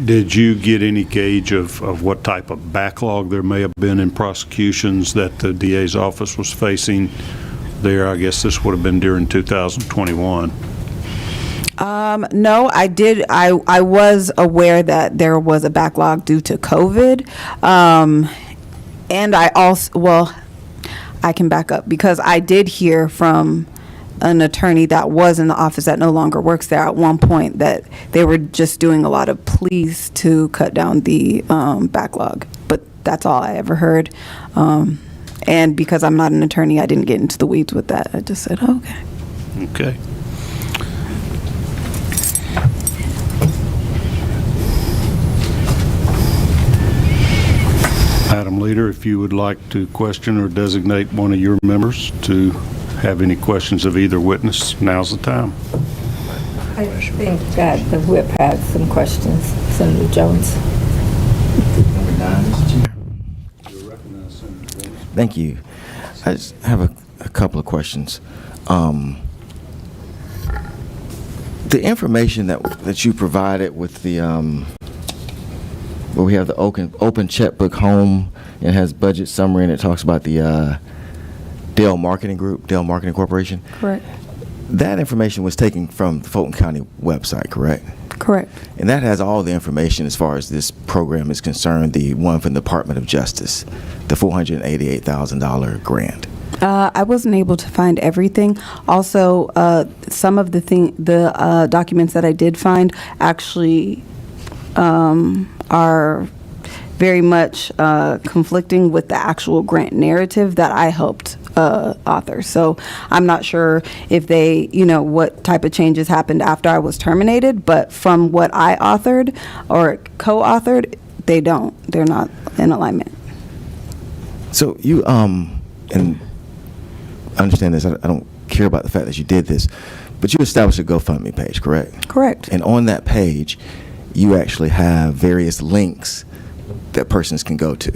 Did you get any gauge of what type of backlog there may have been in prosecutions that the DA's office was facing there? I guess this would have been during 2021. No, I did. I was aware that there was a backlog due to COVID. And I also, I can back up, because I did hear from an attorney that was in the office that no longer works there at one point that they were just doing a lot of pleas to cut down the backlog. But that's all I ever heard. And because I'm not an attorney, I didn't get into the weeds with that. I just said, oh, okay. Okay. Madam Leader, if you would like to question or designate one of your members to have any questions of either witness, now's the time. I think that the whip had some questions, Senator Jones. Thank you. I just have a couple of questions. The information that you provided with the where we have the open checkbook home, and it has budget summary, and it talks about the Dell Marketing Group, Dell Marketing Corporation. Correct. That information was taken from the Fulton County website, correct? Correct. And that has all the information as far as this program is concerned, the one from the Department of Justice, the $488,000 grant. I wasn't able to find everything. Also, some of the documents that I did find actually are very much conflicting with the actual grant narrative that I helped author. So I'm not sure if they, what type of changes happened after I was terminated, but from what I authored or co-authored, they're not in alignment. So you, and I understand this, I don't care about the fact that you did this, but you established a GoFundMe page, correct? Correct. And on that page, you actually have various links that persons can go to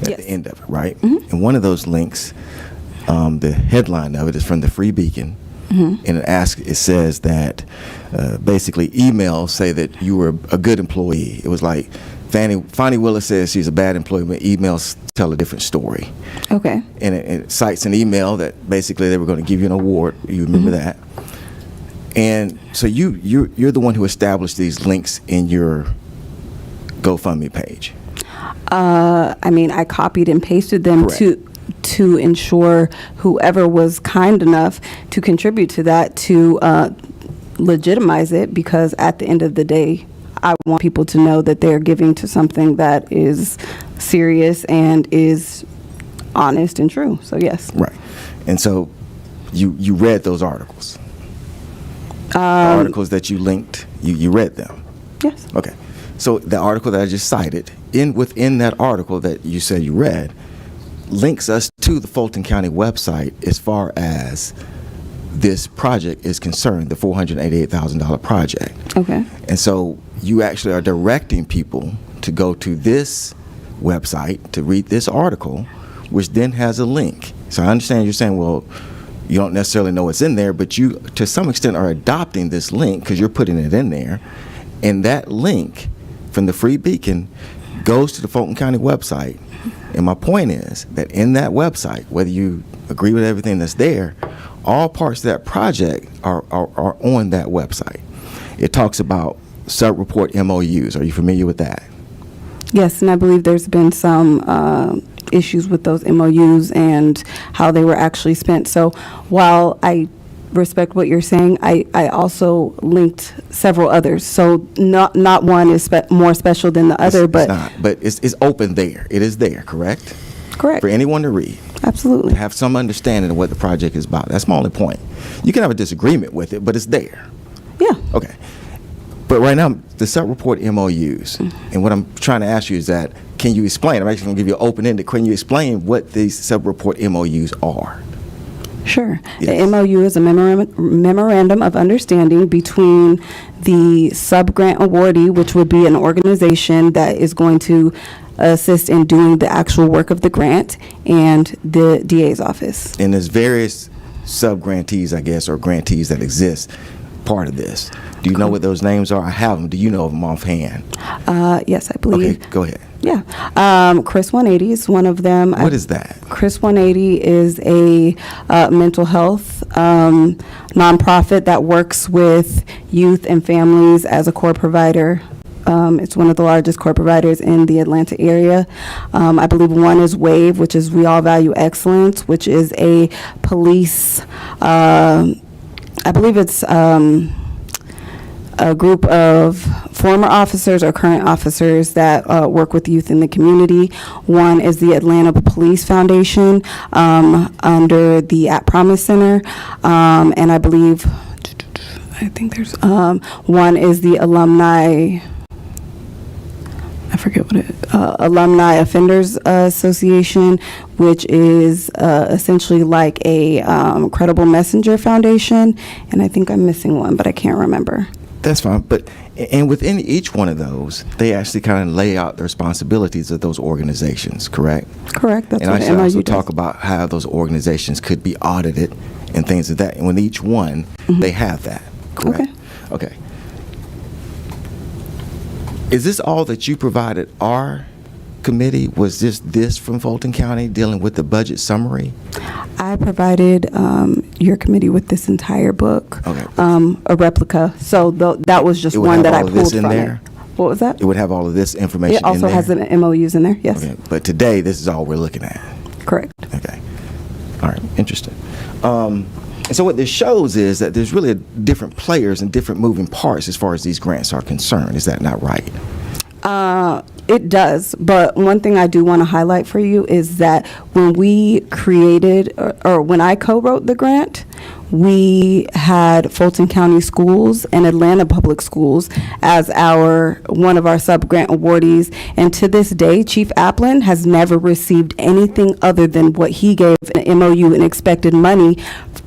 at Yes. the end of it, right? Mm-hmm. And one of those links, the headline of it is from the Free Beacon, Mm-hmm. and it says that basically emails say that you were a good employee. It was like Fani Willis says she's a bad employee, but emails tell a different story. Okay. And it cites an email that basically they were going to give you an award. You remember that? And so you're the one who established these links in your GoFundMe page. I copied and pasted them Correct. to ensure whoever was kind enough to contribute to that to legitimize it, because at the end of the day, I want people to know that they're giving to something that is serious and is honest and true. So yes. Right. And so you read those articles. The articles that you linked, you read them. Yes. Okay. So the article that I just cited, within that article that you said you read, links us to the Fulton County website as far as this project is concerned, the $488,000 project. Okay. And so you actually are directing people to go to this website to read this article, which then has a link. So I understand you're saying, well, you don't necessarily know what's in there, but you, to some extent, are adopting this link because you're putting it in there. And that link from the Free Beacon goes to the Fulton County website. And my point is that in that website, whether you agree with everything that's there, all parts of that project are on that website. It talks about sub-report MOUs. Are you familiar with that? Yes, and I believe there's been some issues with those MOUs and how they were actually spent. So while I respect what you're saying, I also linked several others. So not one is more special than the other, but it's not. But it's open there. It is there, correct? correct. For anyone to read. Absolutely. Have some understanding of what the project is about. That's my only point. You can have a disagreement with it, but it's there. Yeah. Okay. But right now, the sub-report MOUs, and what I'm trying to ask you is that, can you explain? I'm actually going to give you an open-ended. Can you explain what these sub-report MOUs are? Sure. Yes. The MOU is a memorandum of understanding between the sub-grant awardee, which would be an organization that is going to assist in doing the actual work of the grant, and the DA's office. And there's various sub-grantees, I guess, or grantees that exist part of this. Do you know what those names are? I have them. Do you know of them offhand? Yes, I believe. Okay, go ahead. Yeah. Chris 180 is one of them. What is that? Chris 180 is a mental health nonprofit that works with youth and families as a core provider It's one of the largest core providers in the Atlanta area. I believe one is WAVE, which is We All Value Excellence, which is a police, I believe it's a group of former officers or current officers that work with youth in the community. One is the Atlanta Police Foundation under the At Promise Center, and I think there's one is the Alumni Offenders Association, which is essentially like a Credible Messenger Foundation, and I think I'm missing one, but I can't remember. That's fine, and within each one of those, they actually kind of lay out the responsibilities of those organizations, correct? Correct. That's and what I the MOU also does. talk about how those organizations could be audited and things like that. And with each one, they have that, correct? Okay. Is this all that you provided our committee? Was this from Fulton County dealing with the budget summary? I provided your committee with this entire book, Okay. a replica. So that was just It would one have that I all of pulled this in from there? it. What was that? It would have all of this information It also in there? has the MOUs in there, yes. Okay, but today, this is all we're looking at. Correct. Okay. All right, interesting. And so what this shows is that there's really different players and different moving parts as far as these grants are concerned. Is that not right? It does, but one thing I do want to highlight for you is that when we created, or when I co-wrote the grant, we had Fulton County Schools and Atlanta Public Schools as one of our sub-grant awardees, and to this day, Chief Applin has never received anything other than what he gave an MOU and expected money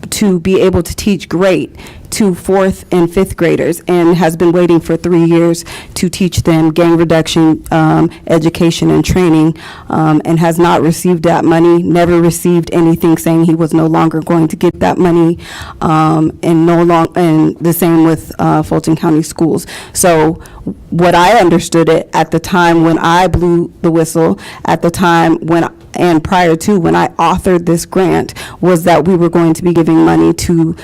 to be able to teach great to 4th and 5th graders, and has been waiting for 3 years to teach them gang reduction education and training, and has not received that money, never received anything saying he was no longer going to get that money, and the same with Fulton County Schools. So what I understood it at the time when I blew the whistle, at the time and prior to when I authored this grant, was that we were going to be giving money to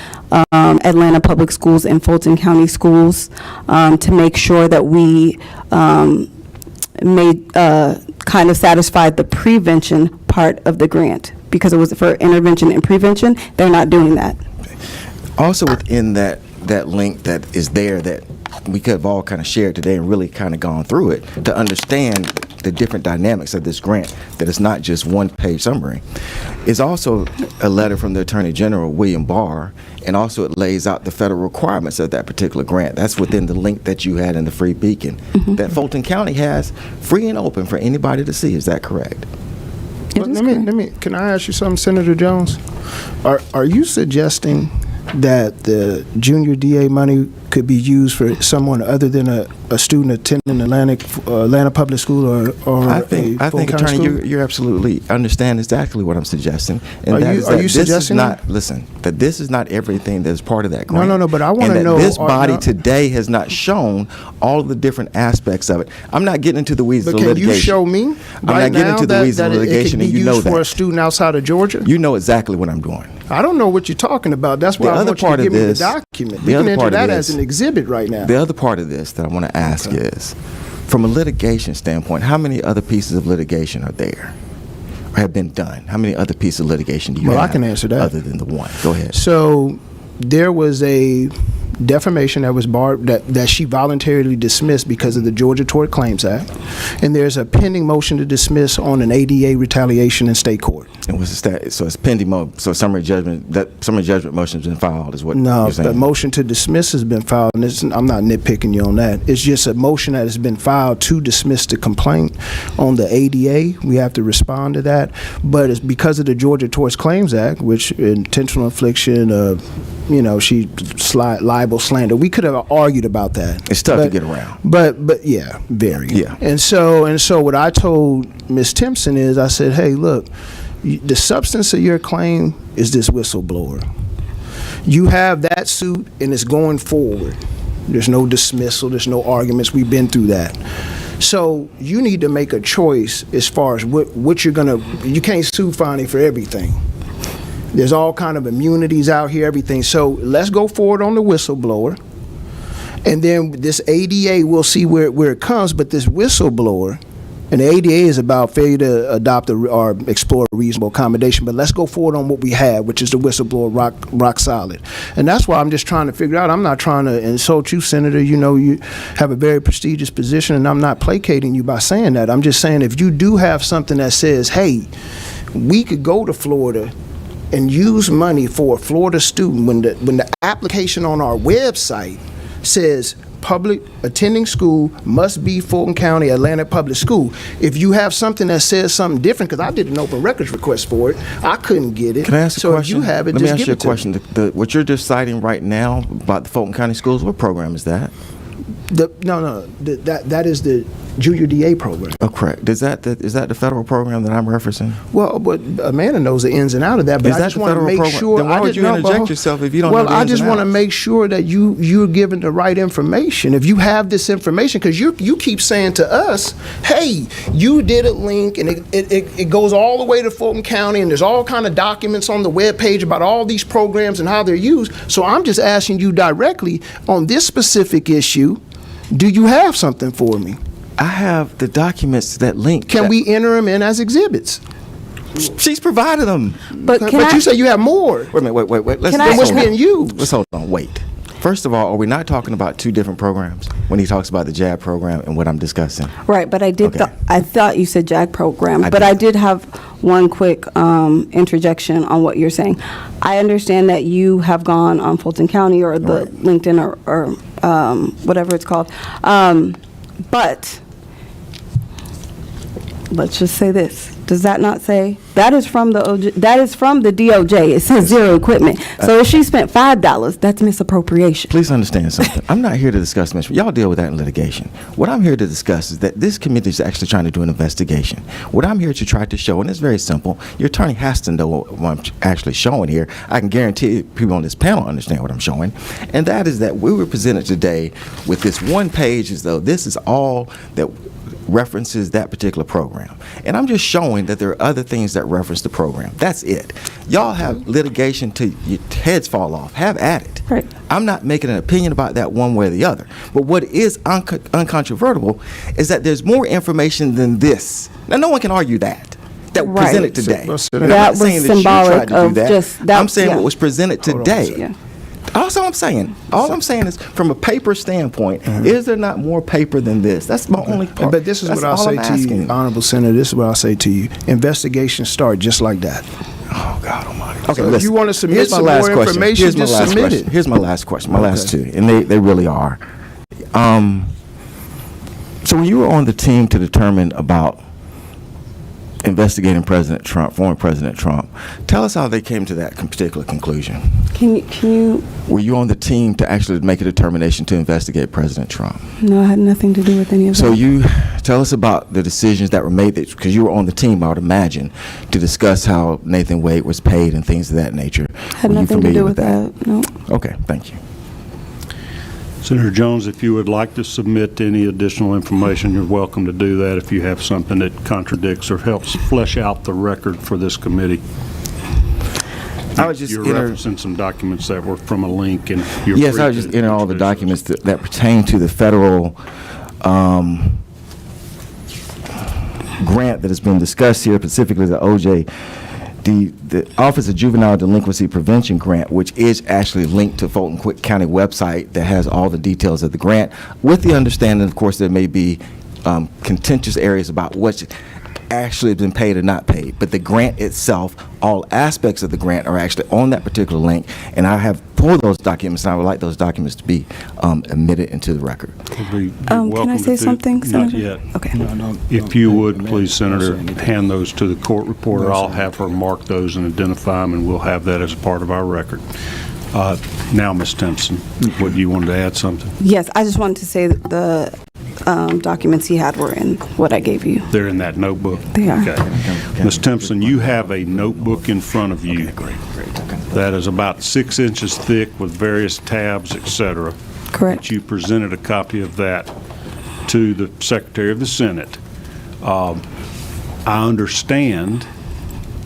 Atlanta Public Schools and Fulton County Schools to make sure that we kind of satisfied the prevention part of the grant, because it was for intervention and prevention. They're not doing that. Also within that link that is there that we could have all kind of shared today and really kind of gone through it to understand the different dynamics of this grant, that it's not just one-page summary, is also a letter from the Attorney General, William Barr, and also it lays out the federal requirements of that particular grant. That's within the link that you had in the Free Beacon that Fulton County has free and open for anybody to see. Is that correct? Can I ask you something, Senator Jones? Are you suggesting that the junior DA money could be used for someone other than a student attending Atlanta Public School or I think Attorney, you're absolutely understand exactly what I'm suggesting. And are you suggesting that this is not everything that's part of that grant. No, but I want to know. This body today has not shown all of the different aspects of it. I'm not getting into the weeds of the litigation. Can you show me I'm not getting into the weeds of the litigation, and you know that. For a student outside of Georgia? You know exactly what I'm doing. I don't know what you're talking about. That's why I want you to give me the document. We can enter that as an exhibit right now. The other part of this that I want to ask is, from a litigation standpoint, how many other pieces of litigation are there or have been done? How many other pieces of litigation do you have? Well, I can answer that. Other than the one. Go ahead. So there was a defamation that was barred, that she voluntarily dismissed because of the Georgia Tort Claims Act, and there's a pending motion to dismiss on an ADA retaliation in state court. And what's the status? So it's pending. So summary judgment motion has been filed, is what you're saying? No, the motion to dismiss has been filed, and I'm not nitpicking you on that. It's just a motion that has been filed to dismiss the complaint on the ADA. We have to respond to that, but it's because of the Georgia Tort Claims Act, which intentional infliction of, she libel, slander. We could have argued about that. It's tough to get around. But yeah, very. Yeah. And so what I told Ms. Timpson is, I said, hey, look, the substance of your claim is this whistleblower. You have that suit, and it's going forward. There's no dismissal. There's no arguments. We've been through that. So you need to make a choice as far as what you're going to. You can't sue Fani for everything. There's all kind of immunities out here, everything. So let's go forward on the whistleblower. And then this ADA, we'll see where it comes, but this whistleblower, and the ADA is about failure to adopt or explore a reasonable accommodation. But let's go forward on what we have, which is the whistleblower rock solid. And that's why I'm just trying to figure out. I'm not trying to insult you, Senator. You know, you have a very prestigious position, and I'm not placating you by saying that. I'm just saying if you do have something that says, hey, we could go to Florida and use money for a Florida student when the application on our website says public attending school must be Fulton County Atlantic Public School. If you have something that says something different, because I did an open records request for it, I couldn't get it. Can I ask a question? So if you have it, Let me just ask you a give it to question. What you're just citing right now about the Fulton County schools, what program is that? That is the junior DA program. Oh, correct. Is that the federal program that I'm referencing? Well, but Amanda knows the ins and out of that, but Is I that just the want to federal make program? sure. Then why would you interject yourself if you don't know the Well, I ins just and want to outs? make sure that you're given the right information. If you have this information, because you keep saying to us, hey, you did a link, and it goes all the way to Fulton County, and there's all kind of documents on the webpage about all these programs and how they're used. So I'm just asking you directly on this specific issue, do you have something for me? I have the documents that link. Can we enter them in as exhibits? She's provided them. But can But I, you say you have more. Wait a minute. Wait. Can I- Then what's Can I- being used? Let's hold on. Wait. First of all, are we not talking about two different programs when he talks about the JAB program and what I'm discussing? right, but I did, Okay. I thought you said JAG program, I but did. I did have one quick interjection on what you're saying. I understand that you have gone on Fulton County or the Right. LinkedIn or whatever it's called. But let's just say this. Does that not say, that is from the DOJ. It says zero equipment. So if she spent $5, that's misappropriation. Please understand something. I'm not here to discuss this. Y'all deal with that in litigation. What I'm here to discuss is that this committee is actually trying to do an investigation. What I'm here to try to show, and it's very simple, your attorney has to know what I'm actually showing here. I can guarantee people on this panel understand what I'm showing. And that is that we were presented today with this one page as though this is all that references that particular program. And I'm just showing that there are other things that reference the program. That's it. Y'all have litigation till your heads fall off. Have at it. Right. I'm not making an opinion about that one way or the other. But what is uncontrovertible is that there's more information than this. Now, no one can argue that Right. presented today. Well, And I'm that not was saying that you symbolic tried to do of that. just that. I'm saying yeah. what was presented today. Yeah. That's all I'm saying. All I'm saying is, from a paper standpoint, is there not more paper than this? That's my only part. But this is That's what I'll all say I'm to you, asking. Honorable Senator. This is what I'll say to you. Investigations start just like that. Oh, God Almighty. So if you wanna submit here's my some last more question. information, Here's my just last submit question. it. Here's my last question. My last Okay. two, and they really are. So when you were on the team to determine about investigating President Trump, former President Trump, tell us how they came to that particular conclusion. Can you, Were you on the team to actually make a determination to investigate President Trump? no, it had nothing to do with any of that. So you tell us about the decisions that were made, because you were on the team, I would imagine, to discuss how Nathan Wade was paid and things of that nature. Had Were you nothing to familiar do with that, no. Okay, thank you. Senator Jones, if you would like to submit any additional information, you're welcome to do that if you have something that contradicts or helps flesh out the record for this committee. I was just You're enter- referencing some documents that were from a link, and you're Yes, free I was just to entering all the introduce documents that pertain to the federal grant that has been discussed here, specifically the OJ, the Office of Juvenile Delinquency Prevention Grant, which is actually linked to Fulton County website that has all the details of the grant, with the understanding, of course, there may be contentious areas about what's actually been paid or not paid. But the grant itself, all aspects of the grant are actually on that particular link, and I have pulled those documents, and I would like those documents to be admitted into the record. You're Can welcome I to say do- something, Not Senator? yet. Okay. If you would, please, Senator, hand those to the court reporter. I'll have her mark those and identify them, and we'll have that as part of our record. Now, Ms. Timpson, what, you wanted to add something? Yes, I just wanted to say that the documents he had were in what I gave you. They're in that notebook? They are. Okay. Ms. Timpson, you have a notebook in front of you that is about 6 inches thick with various tabs, et cetera. Correct. You presented a copy of that to the Secretary of the Senate. I understand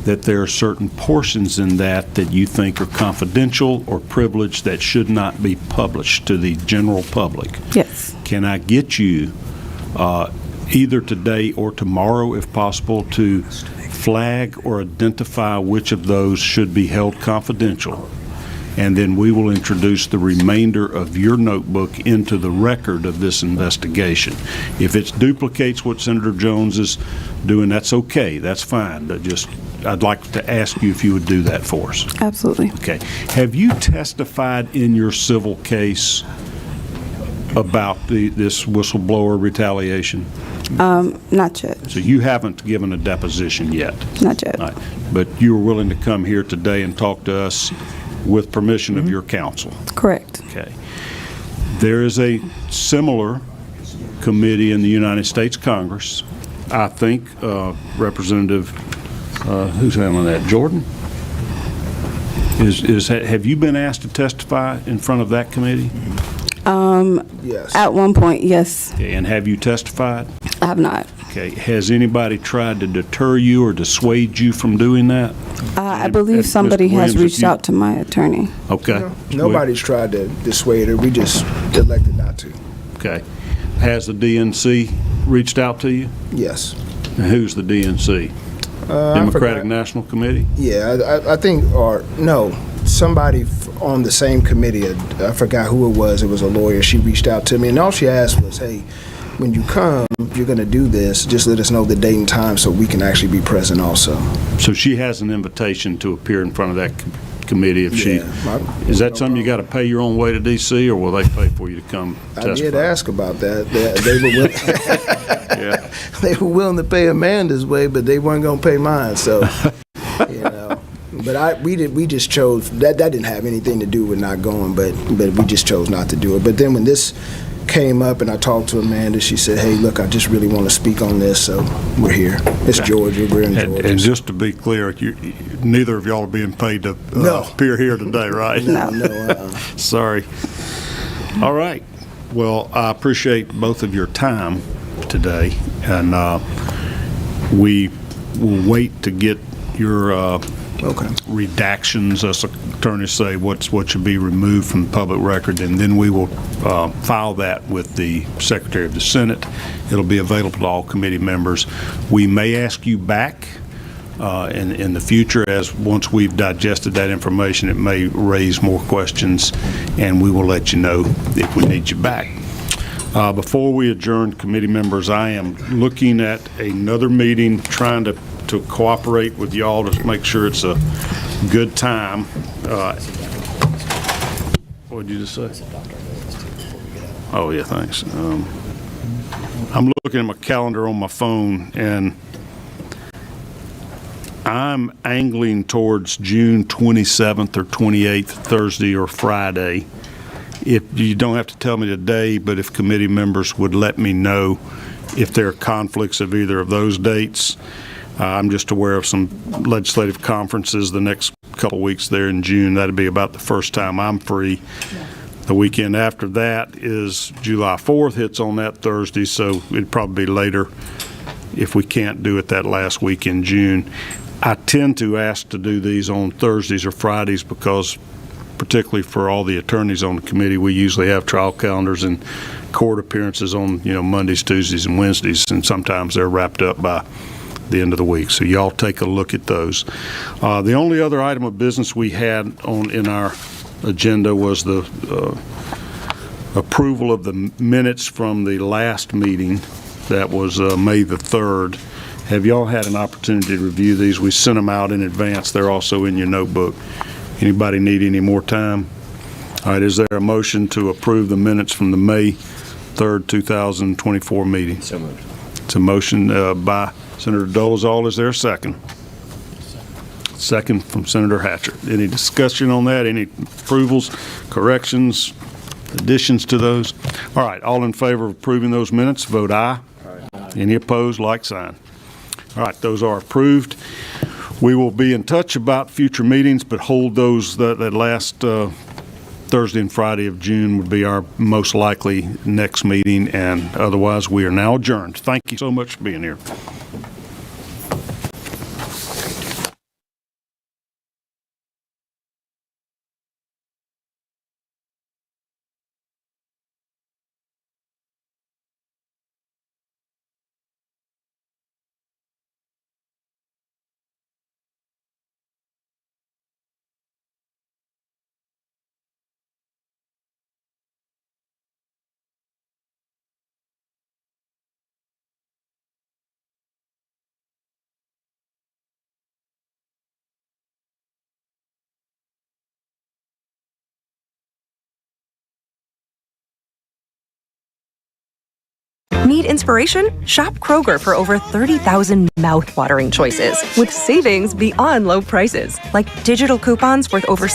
that there are certain portions in that that you think are confidential or privileged that should not be published to the general public. Yes. Can I get you, either today or tomorrow, if possible, to flag or identify which of those should be held confidential? And then we will introduce the remainder of your notebook into the record of this investigation. If it duplicates what Senator Jones is doing, that's okay. That's fine. I'd like to ask you if you would do that for us. Absolutely. Okay. Have you testified in your civil case about this whistleblower retaliation? Not yet. So you haven't given a deposition yet? Not yet. All right. But you were willing to come here today and talk to us with permission of your counsel? Correct. Okay. There is a similar committee in the United States Congress. I think Representative, who's handling that, Jordan? Have you been asked to testify in front of that committee? Yes. At one point, yes. Okay, and have you testified? I have not. Okay. Has anybody tried to deter you or dissuade you from doing that? I believe somebody Mr. has Williams, if reached you- out to my attorney. Okay. Nobody's tried to dissuade her. We just elected not to. Okay. Has the DNC reached out to you? Yes. And who's the DNC? I Democratic forgot. National Committee? Yeah, I think, or no, somebody on the same committee, I forgot who it was. It was a lawyer. She reached out to me, and all she asked was, hey, when you come, you're going to do this, just let us know the date and time so we can actually be present also. So she has an invitation to appear in front of that committee if she, is that something you got to pay your own way to D.C., or will they pay for you to come testify? I did ask about that. They were willing, Yeah. they were willing to pay Amanda's way, but they weren't going to pay mine, so, you know. But we just chose, that didn't have anything to do with not going, but we just chose not to do it. But then when this came up and I talked to Amanda, she said, hey, look, I just really want to speak on this, so we're here. It's Georgia. We're in Georgia. And just to be clear, neither of y'all are being paid to No. appear here today, right? No. Sorry. All right. Well, I appreciate both of your time today, and we will wait to get your redactions, as attorneys say, what should be removed from the public record, and then we will file that with the Secretary of the Senate. It'll be available to all committee members. We may ask you back in the future, as once we've digested that information, it may raise more questions, and we will let you know if we need you back. Before we adjourn, committee members, I am looking at another meeting, trying to cooperate with y'all to make sure it's a good time. What did you just say? Oh, yeah, thanks. I'm looking at my calendar on my phone, and I'm angling towards June 27th or 28th, Thursday or Friday. If you don't have to tell me today, but if committee members would let me know if there are conflicts of either of those dates. I'm just aware of some legislative conferences the next couple weeks there in June. That'd be about the first time I'm free. The weekend after that is July 4th, hits on that Thursday, so it'd probably be later if we can't do it that last week in June. I tend to ask to do these on Thursdays or Fridays because, particularly for all the attorneys on the committee, we usually have trial calendars and court appearances on, Mondays, Tuesdays, and Wednesdays, and sometimes they're wrapped up by the end of the week. So y'all take a look at those. The only other item of business we had in our agenda was the approval of the minutes from the last meeting. That was May the 3rd. Have y'all had an opportunity to review these? We sent them out in advance. They're also in your notebook. Anybody need any more time? All right, is there a motion to approve the minutes from the May 3rd, 2024 meeting? So moved. It's a motion by Senator Dolezal. Is there a second? Second from Senator Hatcher. Any discussion on that? Any approvals, corrections, additions to those? All right, all in favor of approving those minutes, vote aye. Aye. Any opposed, like sign. All right, those are approved. We will be in touch about future meetings, but hold those, that last Thursday and Friday of June would be our most likely next meeting, and otherwise we are now adjourned. Thank you so much for being here. Need inspiration? Shop Kroger for over 30,000 mouth-watering choices with savings beyond low prices, like digital coupons worth over